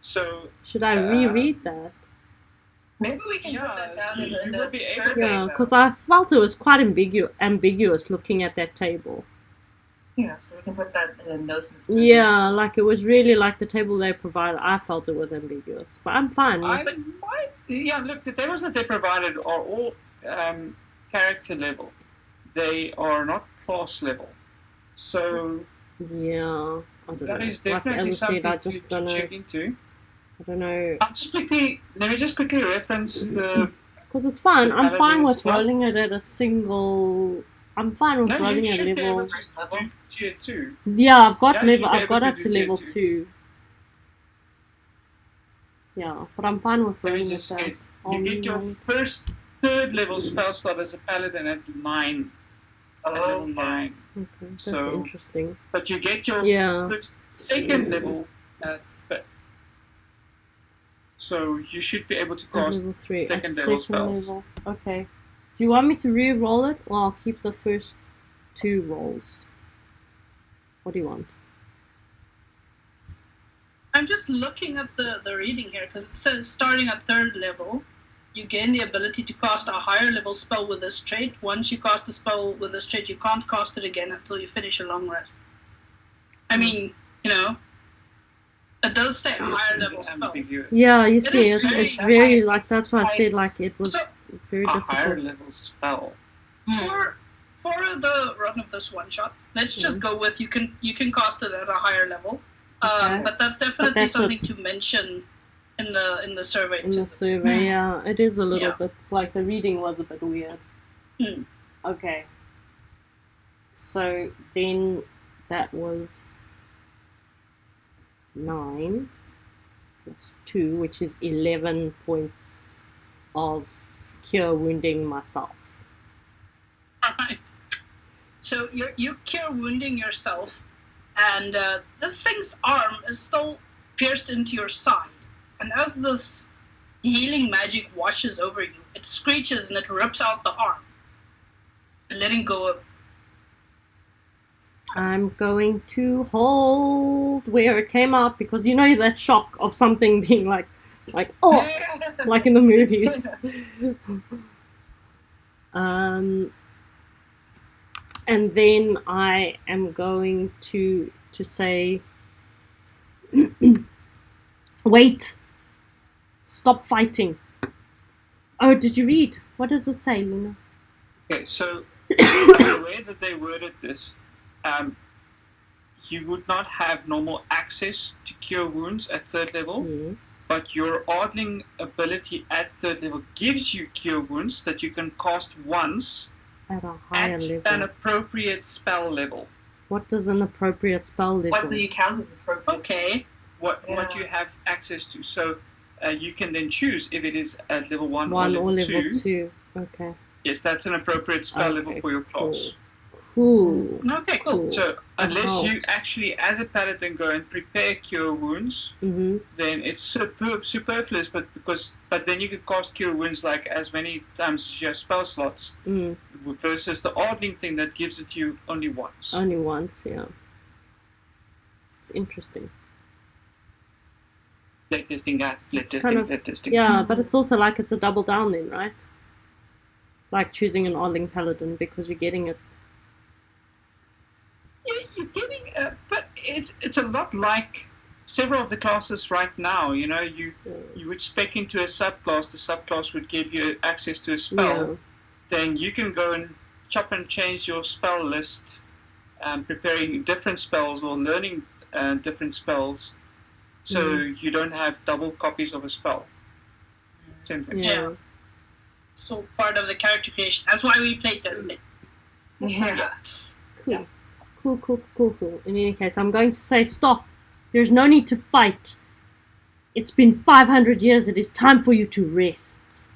So, Should I reread that? Maybe we can put that down as you will a be survey. able Yeah, though. because I felt it was quite ambiguous looking at that table. Yeah, so we can put that in notes and survey. Yeah, like it was really like the table they provided. I felt it was ambiguous, but I'm fine with it. look, the tables that they provided are all character level. They are not class level. So Yeah, I don't that know. is Like definitely as I something said, I just to don't know. check into. I don't know. Let me just quickly reference the. Because it's fine. The I'm fine paladin with stuff. rolling it at a single. I'm fine with No, you rolling at should be able level. to do tier 2. Yeah, I've got Yeah, you should level. be I've able got to up do to tier level 2. 2. Yeah, but I'm fine with Let me rolling it just at get. You get your first 3rd level spell slot as a paladin at 9. At level 9. Okay, that's So- interesting. But you get your Yeah. first, 2nd level at 5th. So you should be able to At cast. level 3. second At level 2nd spells. level. Okay. Do you want me to re-roll it, or I'll keep the first 2 rolls? What do you want? I'm just looking at the reading here because it says starting at 3rd level, you gain the ability to cast a higher level spell with this trait. Once you cast a spell with this trait, you can't cast it again until you finish a long rest. I mean, it does say a higher level spell. Ambiguous. Yeah, you It see, is it's very- it's that's very why like it's that's why I said quite- like it was So- very A higher difficult. level spell. For the run of this one shot, let's just go with you can cast it at a higher level. Okay. But that's definitely that's something what- to mention in the survey. In the survey, yeah, it is a little Yeah. bit like the reading was a bit weird. Hmm. Okay. So then that was 9 plus 2, which is 11 points of cure wounding myself. Alright. So you cure wounding yourself, and this thing's arm is still pierced into your side. And as this healing magic washes over you, it screeches and it rips out the arm, letting go of. I'm going to hold where it came out because you know that shock of something being like oh, like in the movies. And then I am going to say, wait, stop fighting. Oh, did you read? What does it say, Luna? Okay, so the way that they worded this, you would not have normal access to cure wounds at 3rd level, Yes. but your Ardling ability at 3rd level gives you cure wounds that you can cast once At a higher at level. an appropriate spell level. What does an appropriate spell level? What do you count as appropriate? Okay. What Yeah. you have access to. So you can then choose if it is at level 1 One or level 2. 2. Okay. Yes, that's an appropriate spell level Okay, for your class. Cool. Okay, cool. Cool. So Unless you helps. actually, as a paladin, go and prepare cure wounds, Mm-hmm. then it's superfluous. But then you can cast cure wounds like as many times as you have spell slots, Mm. versus the Ordling thing that gives it to you only once. Only once, yeah. It's interesting. Playtesting, guys. It's kind of- Playtesting. Yeah, but it's also like it's a double down then, right? Like choosing an Odling Paladin because you're getting it. You're getting, but it's a lot like several of the classes right now. You know, you would spec into a subclass. The subclass would give you access to a spell. Yeah. Then you can go and chop and change your spell list, preparing different spells or learning different spells, so you don't have double copies of a spell. Same thing. Yeah. So part of the character creation. That's why we playtest it. Yeah. Cool. Yes. Cool. In any case, I'm going to say stop. There's no need to fight. It's been 500 years. It is time for you to rest.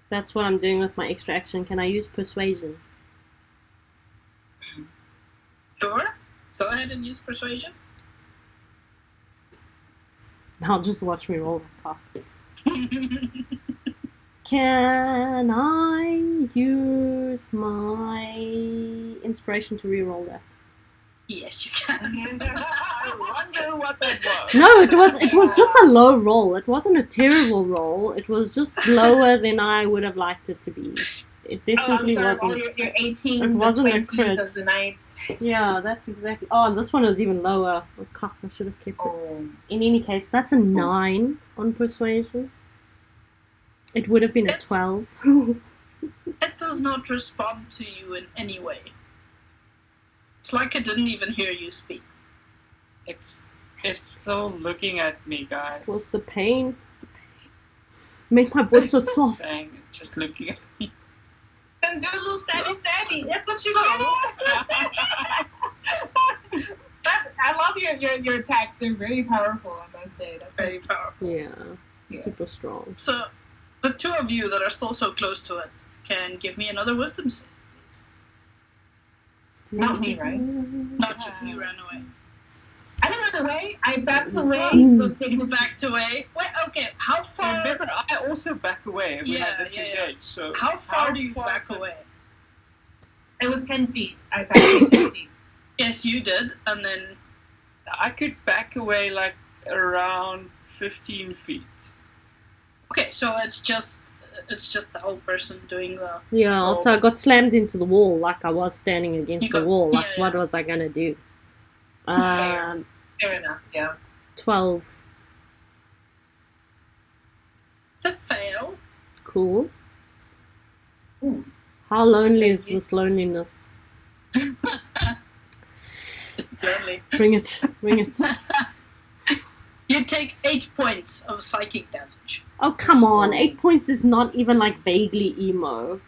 That's what I'm doing with my extra action. Can I use persuasion? Sure. Go ahead and use persuasion. Now just watch me roll that card. Can I use my inspiration to reroll that? Yes, you can. I wonder what that was. No, it was just a low roll. It wasn't a terrible roll. It was just lower than I would have liked it to be. It I'm definitely sorry, all wasn't. your 18s It and wasn't a 20s crit. of the night. Yeah, that's exactly. Oh, and this one was even lower. Oh, cock, I should have kept it. Oh. In any case, that's a 9 on persuasion. It would have been a 12. It does not respond to you in any way. It's like it didn't even hear you speak. It's still looking at me, guys. It was the pain. Make my voice so soft. Saying it's just looking at me. Then do a little stabby. That's what you do. I love your attacks. They're very powerful, I must say. That's Very powerful. Yeah, Yeah. super strong. So, the two of you that are still so close to it can give me another wisdom save, please. Not me, right? Not you. You ran away. I didn't run away. I backed away Mm. with You dignity. backed away. Wait, okay. How far? Remember, I also back away when Yeah, I disengage. So How far do you far back could- away? It was 10 feet. I backed away 10 feet. Yes, you did, and then I could back away like around 15 feet. okay. So it's just the whole person doing the. Yeah, after I got slammed into the wall, like I was standing against You the got- wall, like yeah, what yeah. was I gonna do? Fair enough, yeah. 12. It's a fail. Cool. Ooh. How lonely is Okay. this loneliness? Generally. Bring it. You take 8 points of psychic damage. Oh, come on. 8 points is not even like vaguely emo.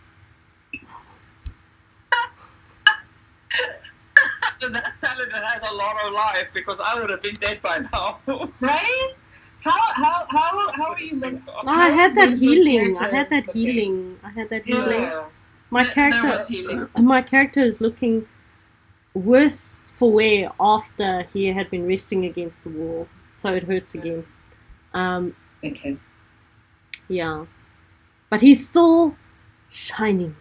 That paladin has a lot of life because I would have been dead by now. Right? How are you looking? No, I had that Lindsay's healing. I character had that looking? healing. I had that healing. Yeah. My There character, was healing. my character is looking worse for wear after he had been resting against the wall, so it hurts again. Okay. Yeah, but he's still shining,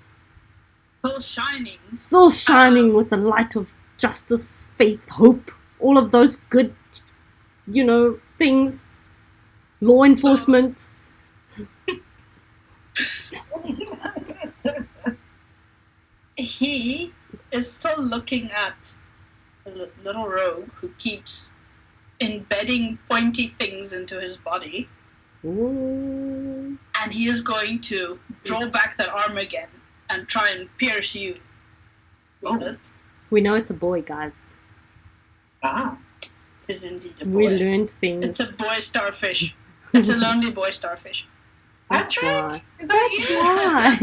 Still shining. with the light of justice, faith, hope, all of those good, things. Law enforcement. He is still looking at the little rogue who keeps embedding pointy things into his body, Ooh. and he is going to draw back that arm again and try and pierce you with Oh. it. We know it's a boy, guys. Ah. Is indeed a We boy. learned things. It's a boy starfish. It's a lonely boy starfish. That's Patrick? why. Is that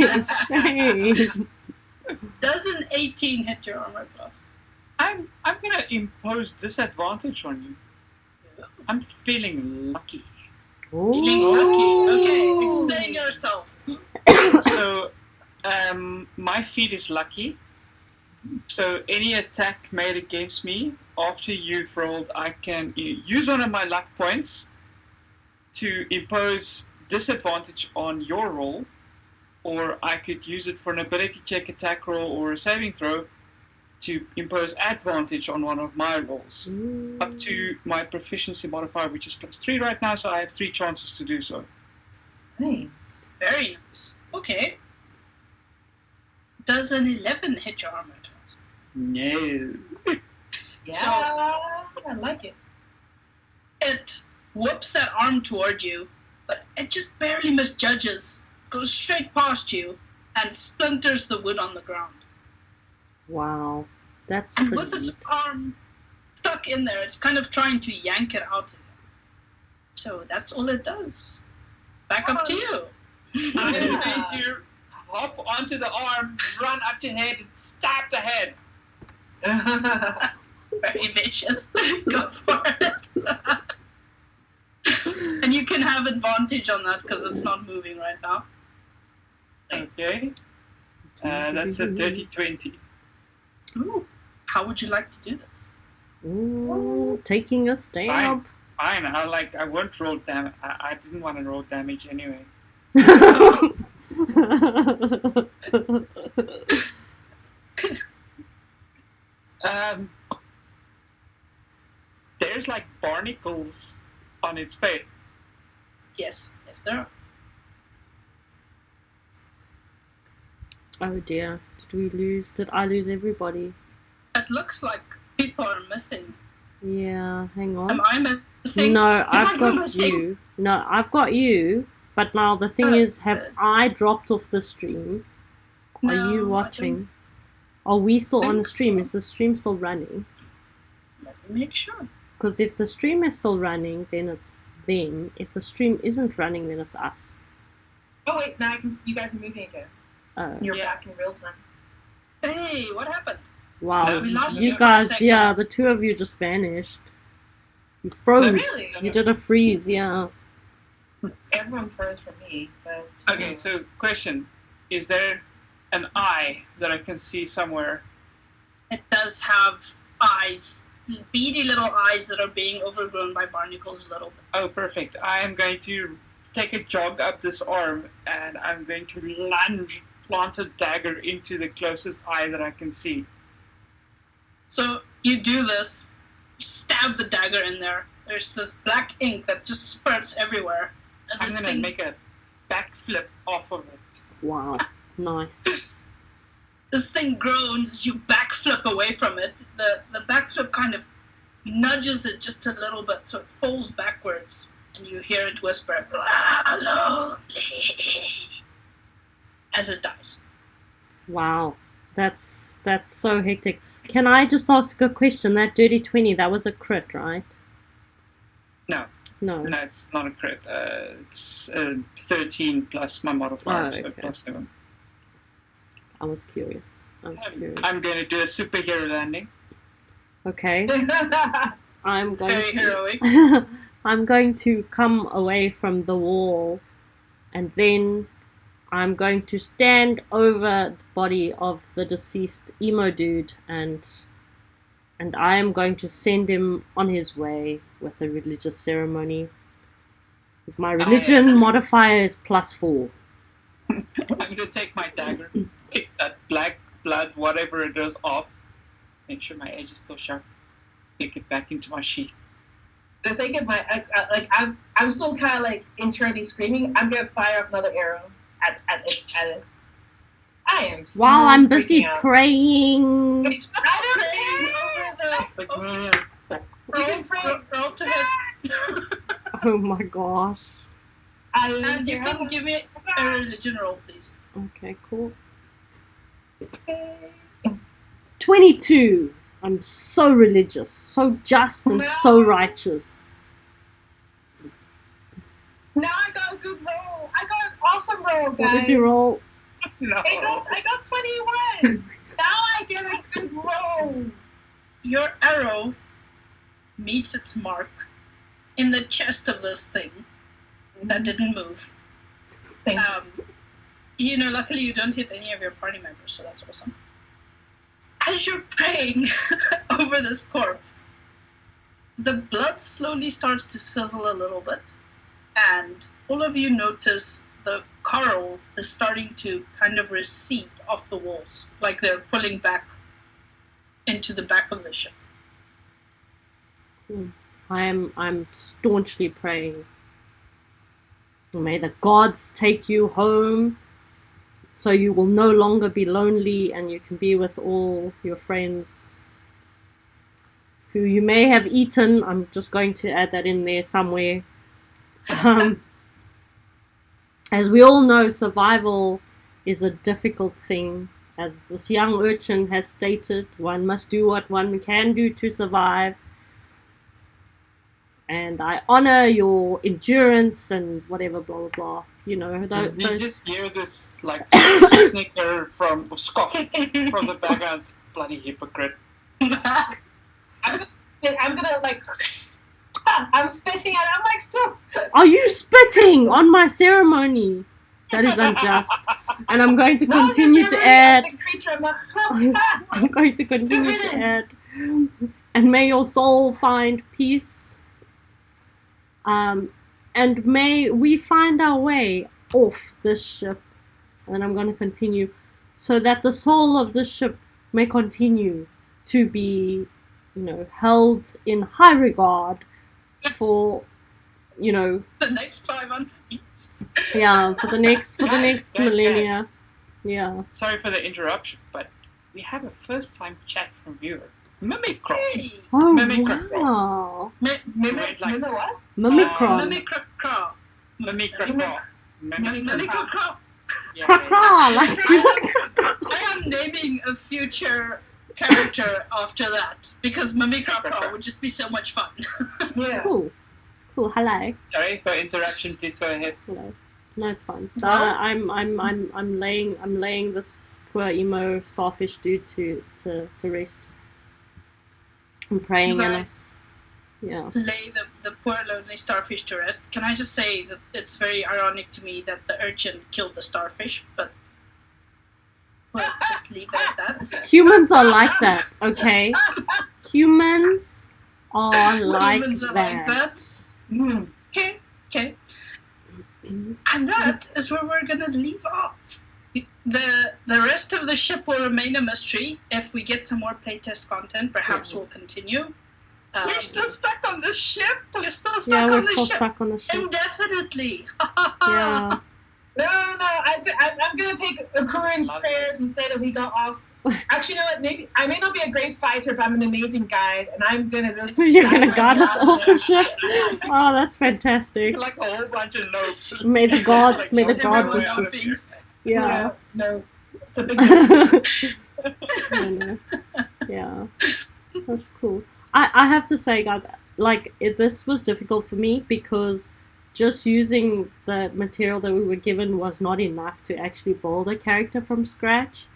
Why? Shame. Does an 18 hit your armor class? I'm gonna impose disadvantage on you. I'm feeling lucky. Feeling Ooh. lucky. Okay, explain yourself. So, my feat is lucky. So any attack made against me after you've rolled, I can use one of my luck points to impose disadvantage on your roll, or I could use it for an ability check, attack roll, or a saving throw to impose advantage on one of my rolls. Up to my proficiency modifier, which is +3 right now, so I have 3 chances to do so. Nice. Very nice. Okay. Does an 11 hit your armor class? No. Yeah, So- I like it. It whoops that arm toward you, but it just barely misjudges, goes straight past you, and splinters the wood on the ground. Wow. That's And pretty with its neat. arm stuck in there, it's kind of trying to yank it out. So that's all it does. Back up to you. I'm Yeah. going to hop onto the arm, run up to head, and stab the head. Very vicious. Go for it. And you can have advantage on that because it's not moving right now. Nice. Okay. That's a dirty 20. Ooh. How would you like to do this? Ooh, taking a stab. Fine, I won't roll damage. I didn't want to roll damage anyway. There's like barnacles on its face. Yes, there are. Oh dear. Did I lose everybody? It looks like people are missing. Yeah, hang on. Am I missing? No, I've I'm got missing. you. No, I've got you. But now the thing Oh, is, have good. I dropped off the stream? Are No, you I watching? Are we still on the think stream? so. Is the stream still running? Let me make sure. Because if the stream is still running, then it's them. If the stream isn't running, then it's us. Oh wait, now I can see you guys are moving again. You're Yeah. back in real time. Hey, what happened? Wow, No, we lost you you for a guys, second. yeah, the two of you just vanished. You froze. really? You did a freeze, yeah. Everyone froze for me, but Okay, so question. Is there an eye that I can see somewhere? It does have eyes, beady little eyes that are being overgrown by barnacles a little bit. Oh, perfect. I am going to take a jog up this arm, and I'm going to plant a dagger into the closest eye that I can see. So you do this, you stab the dagger in there. There's this black ink that just spurts everywhere. And I'm this going to thing, make a backflip off of it. Wow, nice. this thing groans as you backflip away from it. The backflip kind of nudges it just a little bit, so it falls backwards. And you hear it whisper, "Ah, lonely," as it dies. Wow, that's so hectic. Can I just ask a question? That dirty 20, that was a crit, right? No. No. No, it's not a crit. It's 13 plus my modifier, Oh, so okay. plus 7. I was curious. I'm going to do a superhero landing. Okay. I'm going Very to heroic. I'm going to come away from the wall, and then I'm going to stand over the body of the deceased emo dude, and I am going to send him on his way with a religious ceremony. 'Cause my religion modifier is +4. I'm going to take my dagger, take that black blood, whatever it is, off. Make sure my edge is still sharp. Take it back into my sheath. the sake of my I'm still kind of like internally screaming. I'm gonna fire off another arrow at it. I am still While I'm busy freaking out. praying. I don't care. You can roll to hit. Oh my gosh. And you can give me a religion roll, please. Okay, cool. 22. I'm so religious, so just, and so No. righteous. Now I got a good roll. I got an awesome roll, guys. What did you roll? No. I got 21. Now I get a good roll. Your arrow meets its mark in the chest of this thing that didn't move. Thank you. You know, luckily you don't hit any of your party members, so that's awesome. as you're praying over this corpse, the blood slowly starts to sizzle a little bit, and all of you notice the coral is starting to kind of recede off the walls, like they're pulling back into the back of the ship. I'm staunchly praying. May the gods take you home, so you will no longer be lonely and you can be with all your friends who you may have eaten. I'm just going to add that in there somewhere. As we all know, survival is a difficult thing. As this young urchin has stated, one must do what one can do to survive. And I honor your endurance and whatever, blah, blah, blah. You know, Did you just hear this, like, snicker from scoff from the background? Bloody hypocrite. I'm gonna like, I'm spitting at it. I'm like, still. Are you spitting on my ceremony? That is unjust. And I'm going to continue to add. I'm going to continue to add. And may your soul find peace. And may we find our way off this ship. And I'm going to continue. So that the soul of this ship may continue to be, you know, held in high regard for, you know, The next 500 years. yeah, for the next Guys. millennia. Yeah. Sorry for the interruption, but we have a first-time chat from viewer. Mimicron. Hey! Oh, Mimicron. wow. Remember what? Mimicron. Mimicron. Mimicron. Mimicron. Yeah, Cra-cra, like I am naming a future character after that, because Mimicron would just be so much fun. Yeah. Cool. Cool. Hello. Sorry for interruption. Please go ahead. Hello. No, it's fine. No? I'm laying this poor emo starfish dude to rest. I'm praying You and guys yeah. lay the poor lonely starfish to rest. Can I just say that it's very ironic to me that the urchin killed the starfish, but we'll just leave it at that. Humans are like that, okay? Humans are like Humans are that. like that. Okay, okay. And that is where we're gonna leave off. The rest of the ship will remain a mystery. If we get some more playtest content, perhaps we'll continue. We're still stuck on the ship. We're still Yeah, stuck we're on the still ship stuck on the ship. indefinitely. Yeah. No. I'm gonna take Akurin's prayers and say that we got off. Actually, you know what? Maybe I may not be a great fighter, but I'm an amazing guide, and I'm gonna just. You're gonna guide us out off the ship? Oh, that's fantastic. Like a whole bunch of notes. May the gods, may the Like, gods everywhere out of assist. here. Yeah. No, it's a big deal. I know. Yeah. That's cool. I have to say, guys, like, this was difficult for me because just using the material that we were given was not enough to actually build a character from scratch.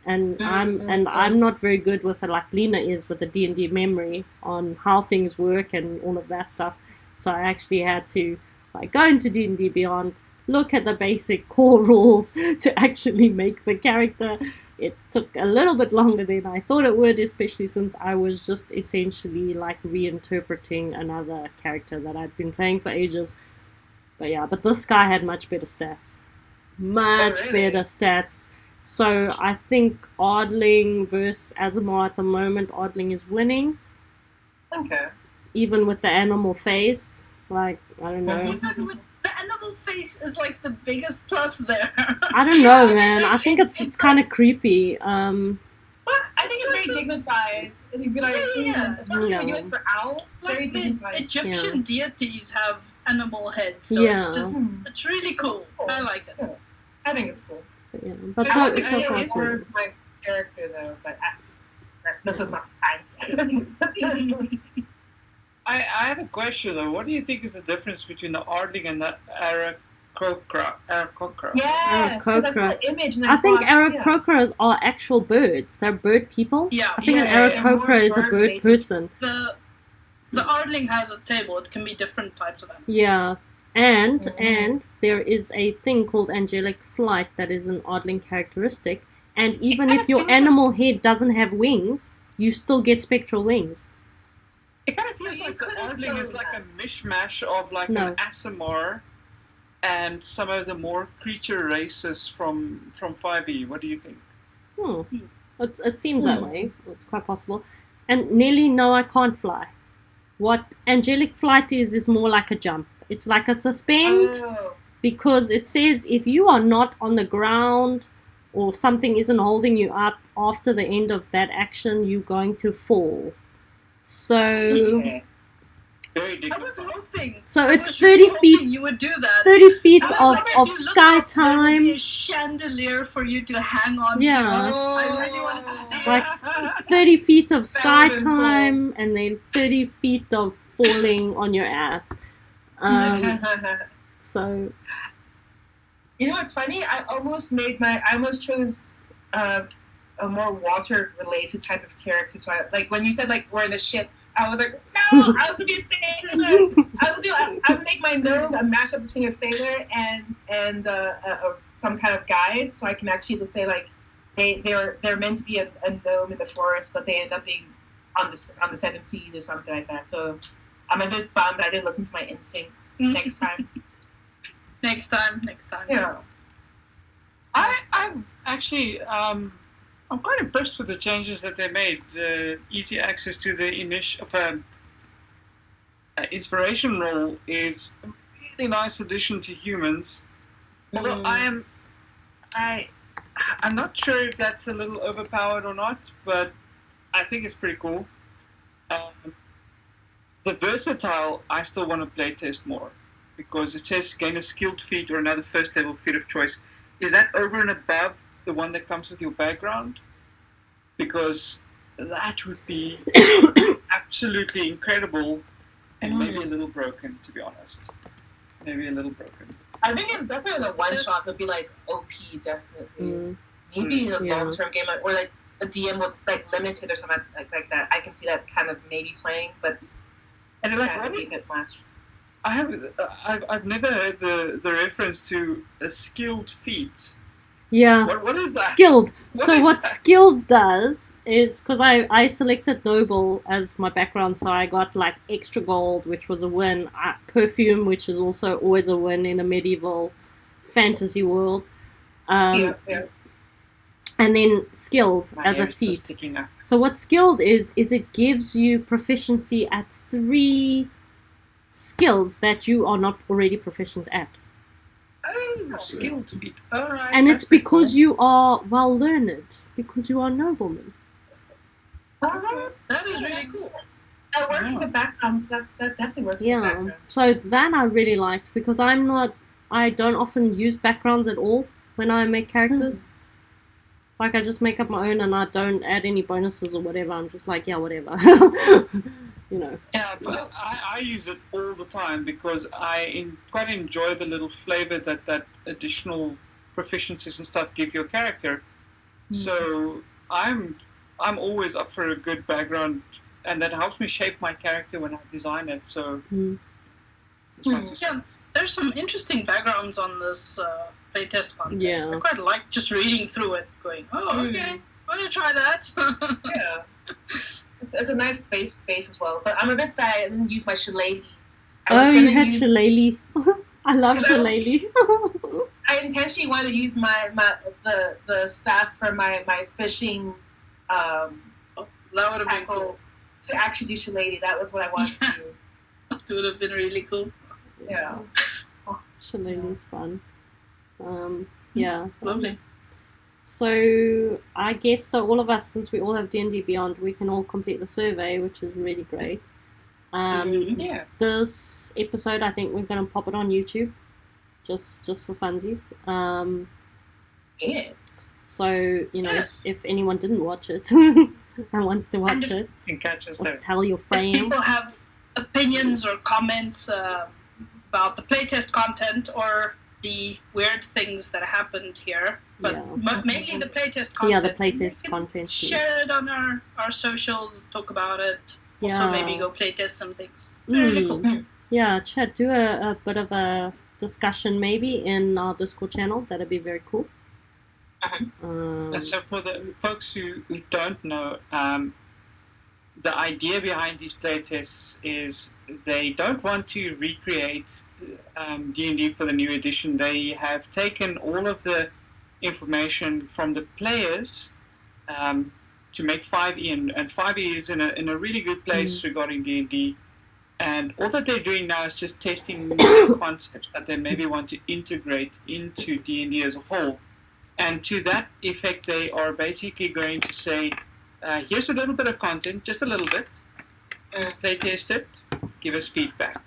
And I'm not very good with it, like Lena is with the D&D memory on how things work and all of that stuff. So I actually had to like go into D&D Beyond, look at the basic core rules to actually make the character. It took a little bit longer than I thought it would, especially since I was just essentially like reinterpreting another character that I'd been playing for ages. But yeah, but this guy had much better stats. Much better stats. So I think Oddling versus Azamar at the moment, Oddling is winning. Okay. Even with the animal face. Like, I don't know. Even with the animal face is like the biggest plus there. I don't know, man. I think it's kind of creepy. I think it's very dignified. It's a good idea. Yeah. Especially when you went for owl. Very Like the dignified. Egyptian deities have animal heads, so Yeah. it's just it's really cool. I like it. I think it's cool. But, yeah. But I so don't it's think so it's cool. for my character though, but this was not fine. I have a question though. What do you think is the difference between the Ardling and the Aarakocra? Yes, because I saw Aarakocra. the image and I think thought, Aarakocras are actual birds. They're bird people. Yeah. I think Yeah, an they're Aarakocra more is a bird bird-based. person. The Ardling has a table. It can be different types of animals. Yeah. And there is a thing called angelic flight that is an Oddling characteristic, And even kind if of your feels like- animal head doesn't have wings, you still get spectral wings. It kind of So feels you like the couldn't Earthling is go like a last. mishmash of like No. an Asimar and some of the more creature races from 5e. What do you think? It seems that way. It's quite possible. And Nelly, no, I can't fly. What angelic flight is more like a jump. It's like a suspend, Oh. because it says if you are not on the ground or something isn't holding you up after the end of that action, you're going to fall. So Okay. Very I different. was hoping. So I it's was really 30 feet- hoping you would do that. 30 feet I was of, hoping of if you look sky up, there would be time. a chandelier for you to hang on Yeah. to. I really wanted to see Like it. 30 feet of sky That would've been time and then 30 feet of falling on your ass. So You know what's funny? I almost chose a more water-related type of character. So, like when you said like we're in a ship, I was like, no, I was gonna be a sailor. I was gonna make my gnome a mashup between a sailor and some kind of guide, so I can actually just say like they're meant to be a gnome in the forest, but they end up being on the seven seas or something like that. So I'm a bit bummed I didn't listen to my instincts next time. Next time. Yeah. I've actually, I'm quite impressed with the changes that they made. Easy access to the inspiration roll is a really nice addition to humans. Although I'm not sure if that's a little overpowered or not, but I think it's pretty cool. The versatile, I still want to playtest more, because it says gain a skilled feat or another first level feat of choice. Is that over and above the one that comes with your background? Because that would be absolutely incredible, and maybe a little broken, to be honest. Maybe a little broken. I think it definitely the one shots would be like OP, definitely. Maybe a Yeah. long-term game or like a DM with like limited or something like that. I can see that kind of maybe playing, but And like, that would be a bit much. I've never heard the reference to a skilled feat. yeah. What is that? Skilled. What So is what that? skilled does is, because I selected noble as my background, so I got like extra gold, which was a win. Perfume, which is also always a win in a medieval fantasy world. Yeah. And then skilled My as a hair's still feat. sticking up. So what skilled is it gives you proficiency at 3 skills that you are not already proficient at. Oh, skilled feat. All right. And that's it's pretty because cool. you are well learned, because you are nobleman. That is really cool. That works Yeah. in the background. So that definitely works in the Yeah. background. So that I really liked, because I don't often use backgrounds at all when I make characters. Like I just make up my own and I don't add any bonuses or whatever. I'm just like, yeah, whatever. You know. Yeah, but I use it all the time because I quite enjoy the little flavor that additional proficiencies and stuff give your character. So I'm always up for a good background, and that helps me shape my character when I design it. So it's my two Yeah, cents. there's some interesting backgrounds on this playtest content. Yeah. I quite like just reading through it, going, oh, okay, I'm gonna try that. Yeah. It's a nice base as well. But I'm a bit sad I didn't use my shillelagh. Oh, you had shillelagh. I love 'Cause I was- shillelagh. I intentionally wanted to use the staff for my fishing That would have been cool. tackle to actually do shillelagh. That was what I wanted to do. That would have been really cool. Yeah. Shillelagh is fun. Yeah. Lovely. So I guess all of us, since we all have D&D Beyond, we can all complete the survey, which is really great. Yeah. This episode, I think we're going to pop it on YouTube, just for funsies. Yes. So Yes. if anyone didn't watch it and wants to watch And if- it, You can catch us or there. tell your If friends. people have opinions or comments about the playtest content or the weird things that happened here, but Yeah. mainly the playtest content. Yeah, the playtest we can content. Share it on our socials, talk about it. Also, Yeah. maybe go playtest some things. Really cool. Yeah, Chad, do a bit of a discussion maybe in our Discord channel. That'd be very cool. Uh-huh. So for the folks who don't know, the idea behind these playtests is they don't want to recreate D&D for the new edition. They have taken all of the information from the players to make 5e, and 5e is in a really good place regarding D&D. And all that they're doing now is just testing new concepts that they maybe want to integrate into D&D as a whole. And to that effect, they are basically going to say, here's a little bit of content, just a little bit, play test it, give us feedback.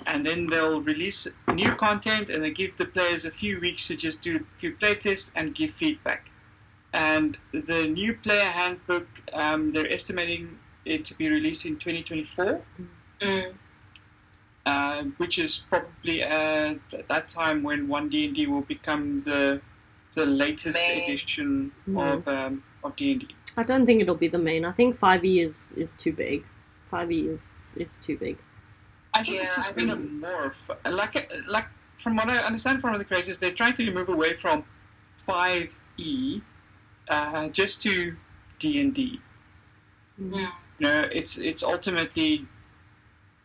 And then they'll release new content and they give the players a few weeks to just do a few play tests and give feedback. And the new player handbook, they're estimating it to be released in 2024. Which is probably at that time when OneDnD will become the latest edition of D&D. I don't think it'll be the main. I think 5e is too big. 5e is too big. I think it's just going to morph. Like from what I understand from the creators, they're trying to move away from 5e just to D&D. You know, it's ultimately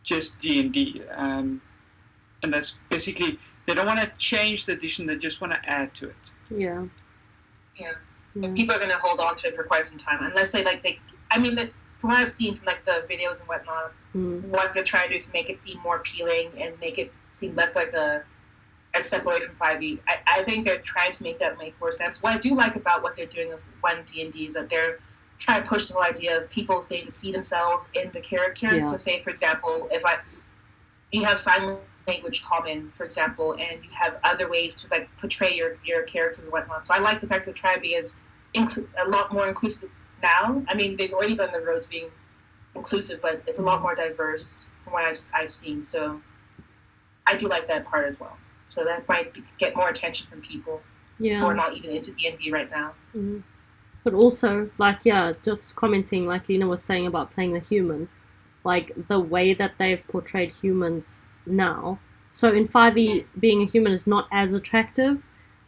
just D&D, and that's basically, they don't want to change the edition, they just want to add to it. Yeah. People are going to hold on to it for quite some time unless they from what I've seen from like the videos and whatnot, what they're trying to do is make it seem more appealing and make it seem less like a step away from 5e. I think they're trying to make that make more sense. What I do like about what they're doing with OneDnD is that they're trying to push the whole idea of people being able to see themselves in the characters. So say, for example, you have sign language common, for example, and you have other ways to like portray your characters and whatnot. So I like the fact that trying to be a lot more inclusive now. I mean, they've already been the road to being inclusive, but it's a lot more diverse from what I've seen. So I do like that part as well. So that might get more attention from people who are not even into D&D right now. But also, just commenting, like Lena was saying about playing the human, like the way that they've portrayed humans now. So in 5e, being a human is not as attractive,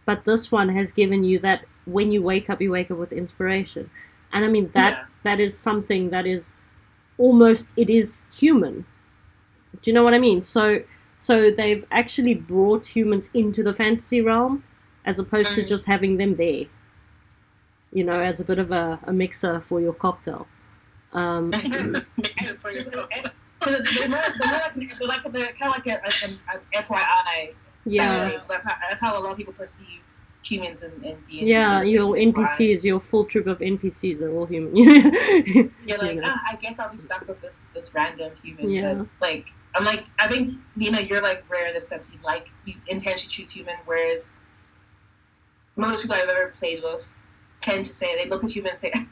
but this one has given you that when you wake up with inspiration. And I mean, that is something that is almost, it is human. Do you know what I mean? So they've actually brought humans into the fantasy realm as opposed to just having them there. You know, as a bit of a mixer for your cocktail. They're kind of like an FYI. Yeah. So that's how a lot of people perceive humans in D&D. Yeah, your NPCs, your full troop of NPCs, they're all human. You're like, I guess I'll be stuck with this random human. Yeah. But, I think, Nina, you're like rare in the sense you intentionally choose human, whereas most people I've ever played with tend to say, they look at humans and say,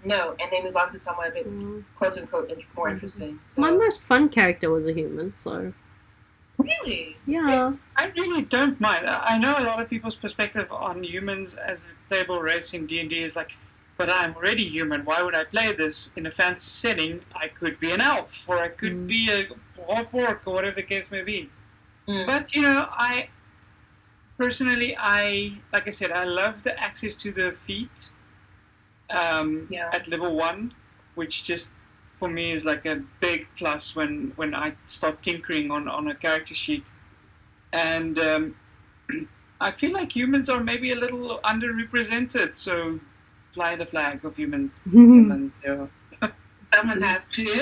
no, and they move on to someone a bit, quote unquote, more interesting. So. My most fun character was a human, so. Really? Yeah. I really don't mind. I know a lot of people's perspective on humans as a playable race in D&D is like, but I'm already human. Why would I play this in a fantasy setting? I could be an elf, or I could be a half-orc, or whatever the case may be. But, personally, like I said, I love the access to the feat at level 1, which just, for me, is like a big plus when I start tinkering on a character sheet. And I feel like humans are maybe a little underrepresented, so fly the flag of humans. Someone has to.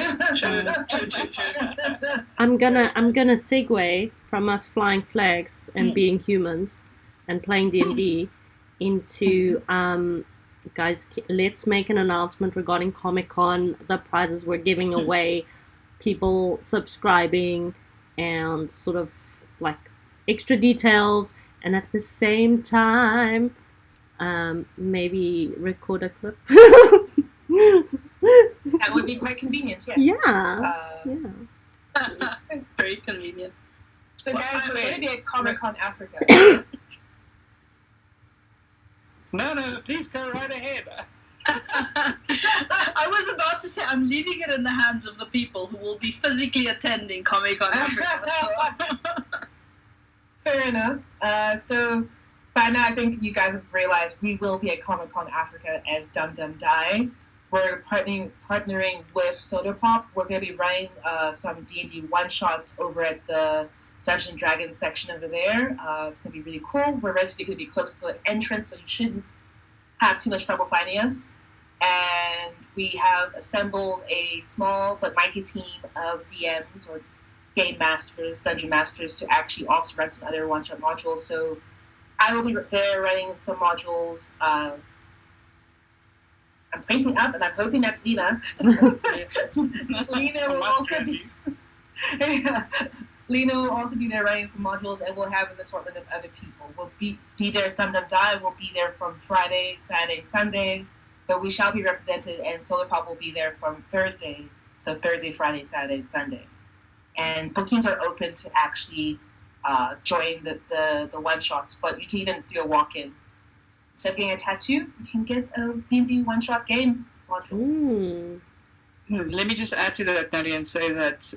I'm gonna segue from us flying flags and being humans and playing D&D into guys, let's make an announcement regarding Comic-Con, the prizes we're giving away, people subscribing, and sort of like extra details, and at the same time maybe record a clip. That would be quite convenient, yes. Yeah. Very convenient. So guys, we're going to be at Comic-Con Africa. No, please go right ahead. I was about to say, I'm leaving it in the hands of the people who will be physically attending Comic-Con Africa. So. Fair enough. So by now I think you guys have realized we will be at Comic Con Africa as Dum Dum Die. We're partnering with Soda Pop. We're going to be running some D&D one-shots over at the Dungeon Dragons section over there. It's going to be really cool. We're basically going to be close to the entrance, so you shouldn't have too much trouble finding us. And we have assembled a small but mighty team of DMs or game masters, dungeon masters, to actually also run some other one-shot modules. So I will be there running some modules. I'm pointing up, and I'm hoping that's Lena. Lena will also be. Lena will also be there running some modules, and we'll have an assortment of other people. We'll be there as Dum Dum Die. We'll be there from Friday, Saturday, and Sunday, but we shall be represented, and Solar Pop will be there from Thursday. So Thursday, Friday, Saturday, and Sunday. And bookings are open to actually join the one-shots, but you can even do a walk-in. Instead of getting a tattoo, you can get a D&D one-shot game module. Let me just add to that, Nelly, and say that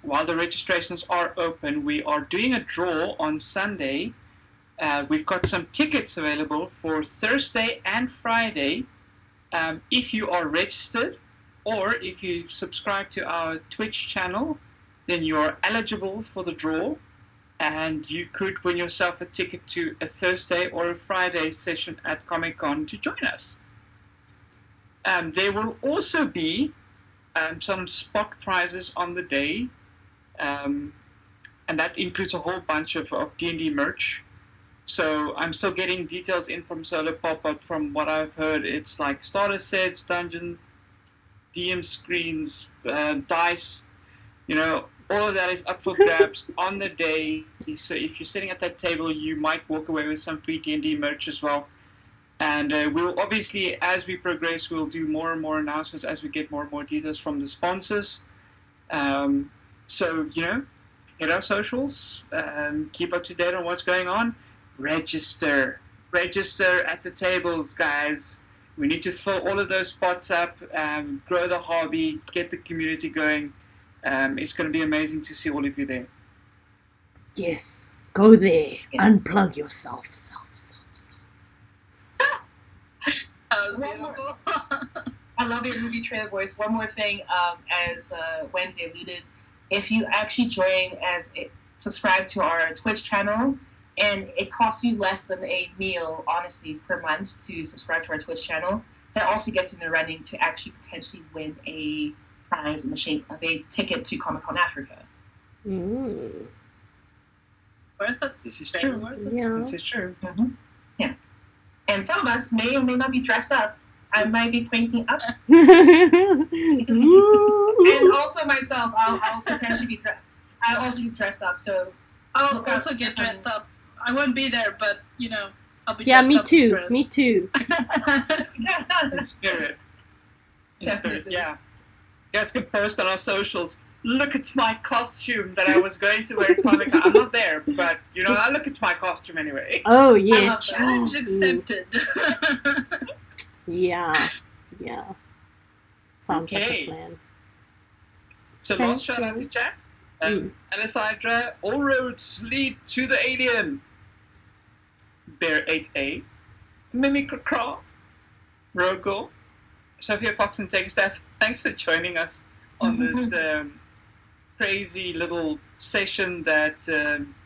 while the registrations are open, we are doing a draw on Sunday. We've got some tickets available for Thursday and Friday. If you are registered or if you subscribe to our Twitch channel, then you are eligible for the draw. And you could win yourself a ticket to a Thursday or a Friday session at Comic Con to join us. There will also be some spot prizes on the day, and that includes a whole bunch of D&D merch. So I'm still getting details in from Solar Pop, but from what I've heard, it's like starter sets, dungeon, DM screens, dice, all of that is up for grabs on the day. So if you're sitting at that table, you might walk away with some free D&D merch as well. And we'll obviously, as we progress, we'll do more and more announcements as we get more and more details from the sponsors. So, hit our socials, keep up to date on what's going on. Register at the tables, guys. We need to fill all of those spots up, grow the hobby, get the community going. It's going to be amazing to see all of you there. Yes, go there. Yeah. Unplug yourself. That was beautiful. I love your movie trailer voice. One more thing, as Wednesday alluded, if you actually subscribe to our Twitch channel, and it costs you less than a meal, honestly, per month to subscribe to our Twitch channel, that also gets you in the running to actually potentially win a prize in the shape of a ticket to Comic Con Africa. Worth it. This is true. Yeah. This is true. Mm-hmm. Yeah. And some of us may or may not be dressed up. I might be pointing up. And also myself, I'll potentially be I'll also be dressed up. So I'll also get dressed up. I won't be there, but I'll be yeah, dressed me up. too. Me too. In spirit. Definitely. Yeah. You guys can post on our socials. Look at my costume that I was going to wear at Comic Con. I'm not there, but I look at my costume anyway. Oh yes. Challenge accepted. Yeah. Sounds like Okay. a plan. So Thank last shout out to you. chat. Anasidra, all roads lead to the alien. Bear 8A, Mimicra, Rogo, Sophia Fox and Take Step. Thanks for joining us on this crazy little session that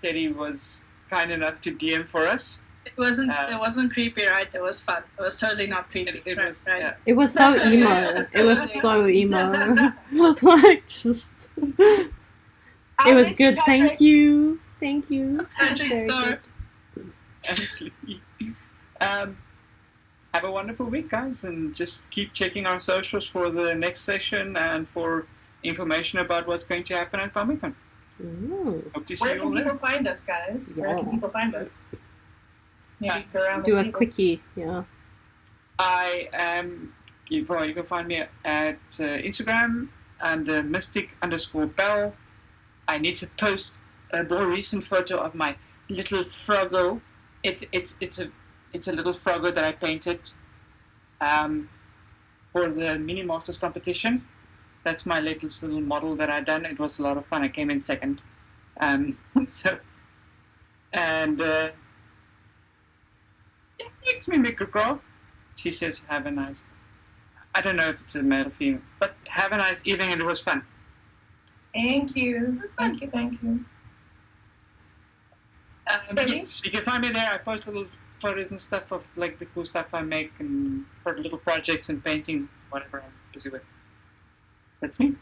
Teddy was kind enough to DM for us. It wasn't creepy, right? It was fun. It was totally not creepy. It was, right? yeah. It was so emo. It was so emo. Like just. It was good. Thank you. Patrick Very Star. good. Absolutely. Have a wonderful week, guys, and just keep checking our socials for the next session and for information about what's going to happen at Comic Con. Hope to see Where you can all people there. find us, guys? Where can people find us? Maybe go around Do the a table. quickie, yeah. I am. You can find me at Instagram and mystic_bell. I need to post a more recent photo of my little froggo. It's a little froggo that I painted for the Mini Masters competition. That's my latest little model that I done. It was a lot of fun. I came in second. It's me, Mikko. She says, have a nice... I don't know if it's a male or female, but have a nice evening and it was fun. Thank you. Thank you. Yes, you can find me there. I post little photos and stuff of like the cool stuff I make and for little projects and paintings, whatever I'm busy with. That's me.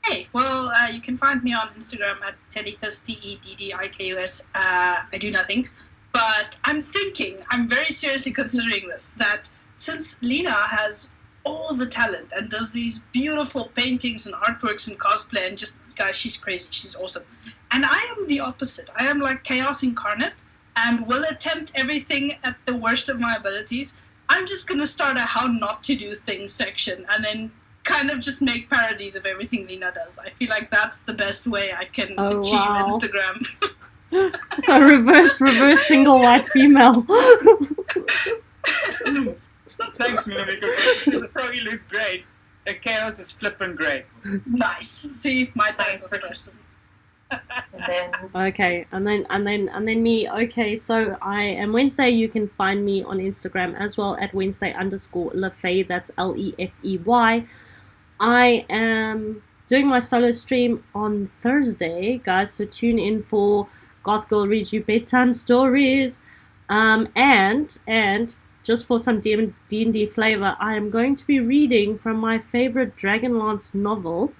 Hey, well, you can find me on Instagram at Teddikus, Teddikus. I do nothing. But I'm very seriously considering this, that since Lena has all the talent and does these beautiful paintings and artworks and cosplay and just, guys, she's crazy, she's awesome. And I am the opposite. I am like chaos incarnate and will attempt everything at the worst of my abilities. I'm just going to start a how not to do things section and then kind of just make parodies of everything Lena does. I feel like that's the best way I can achieve Instagram. So reverse single white female. Thanks, Mimiko. The froggy looks great. The chaos is flippin' great. Nice. See, my thanks for person. Okay, and then me. Okay, so I am Wednesday. You can find me on Instagram as well at Wednesday_Lefey. That's Lefey. I am doing my solo stream on Thursday, guys. So tune in for Goth Girl Reads You Bedtime Stories. And just for some D&D flavor, I am going to be reading from my favorite Dragonlance novel.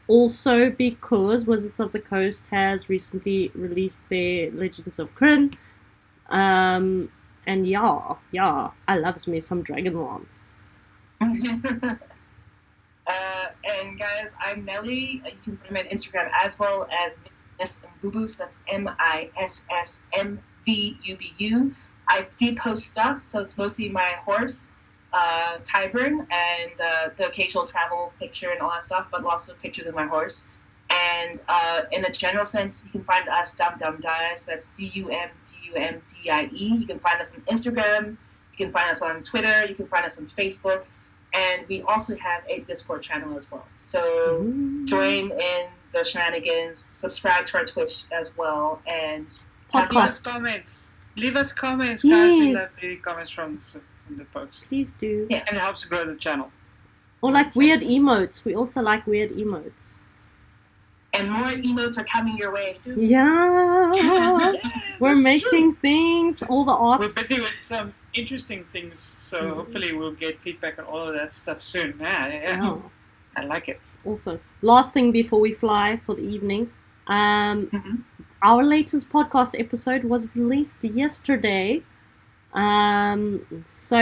Also because Wizards of the Coast has recently released their Legends of Kryn. And yeah, I loves me some Dragonlance. And guys, I'm Nelly. You can find me on Instagram as well as Miss Mvubu. So that's MISSMVUBU. I do post stuff, so it's mostly my horse, Tyburn, and the occasional travel picture and all that stuff, but lots of pictures of my horse. And in a general sense, you can find us Dum Dice. That's DUMDUMDIE. You can find us on Instagram. You can find us on Twitter. You can find us on Facebook. And we also have a Discord channel as well. So join in the shenanigans, subscribe to our Twitch as well, and podcast. Leave us comments, yes. Guys. We love the comments from the posts. Please do. Yes. And it helps grow the channel. Or like weird emotes. We also like weird emotes. And more emotes are coming your way. Yeah. We're making things, all the arts. We're busy with some interesting things, so hopefully we'll get feedback on all of that stuff soon. Yeah. Oh. I like it. Also, last thing before we fly for the evening, our latest podcast episode was released yesterday. So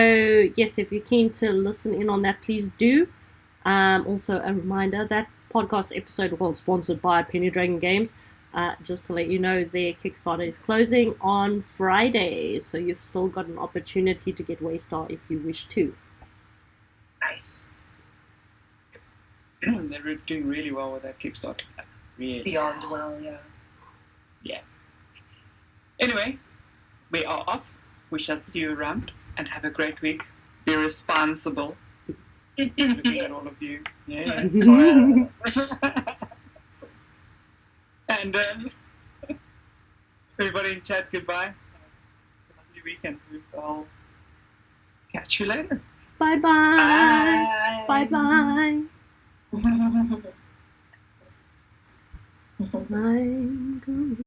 yes, if you're keen to listen in on that, please do. Also a reminder that podcast episode was sponsored by Penny Dragon Games. Just to let you know, their Kickstarter is closing on Friday, so you've still got an opportunity to get Waystar if you wish to. Nice. They're doing really well with that Kickstarter. Really. Beyond well, yeah. Yeah. Anyway, we are off. We shall see you around and have a great week. Be responsible. Looking at all of you. Yeah. And everybody in chat, goodbye. Have a lovely weekend. I'll catch you later. Bye-bye. Bye-bye. I'm going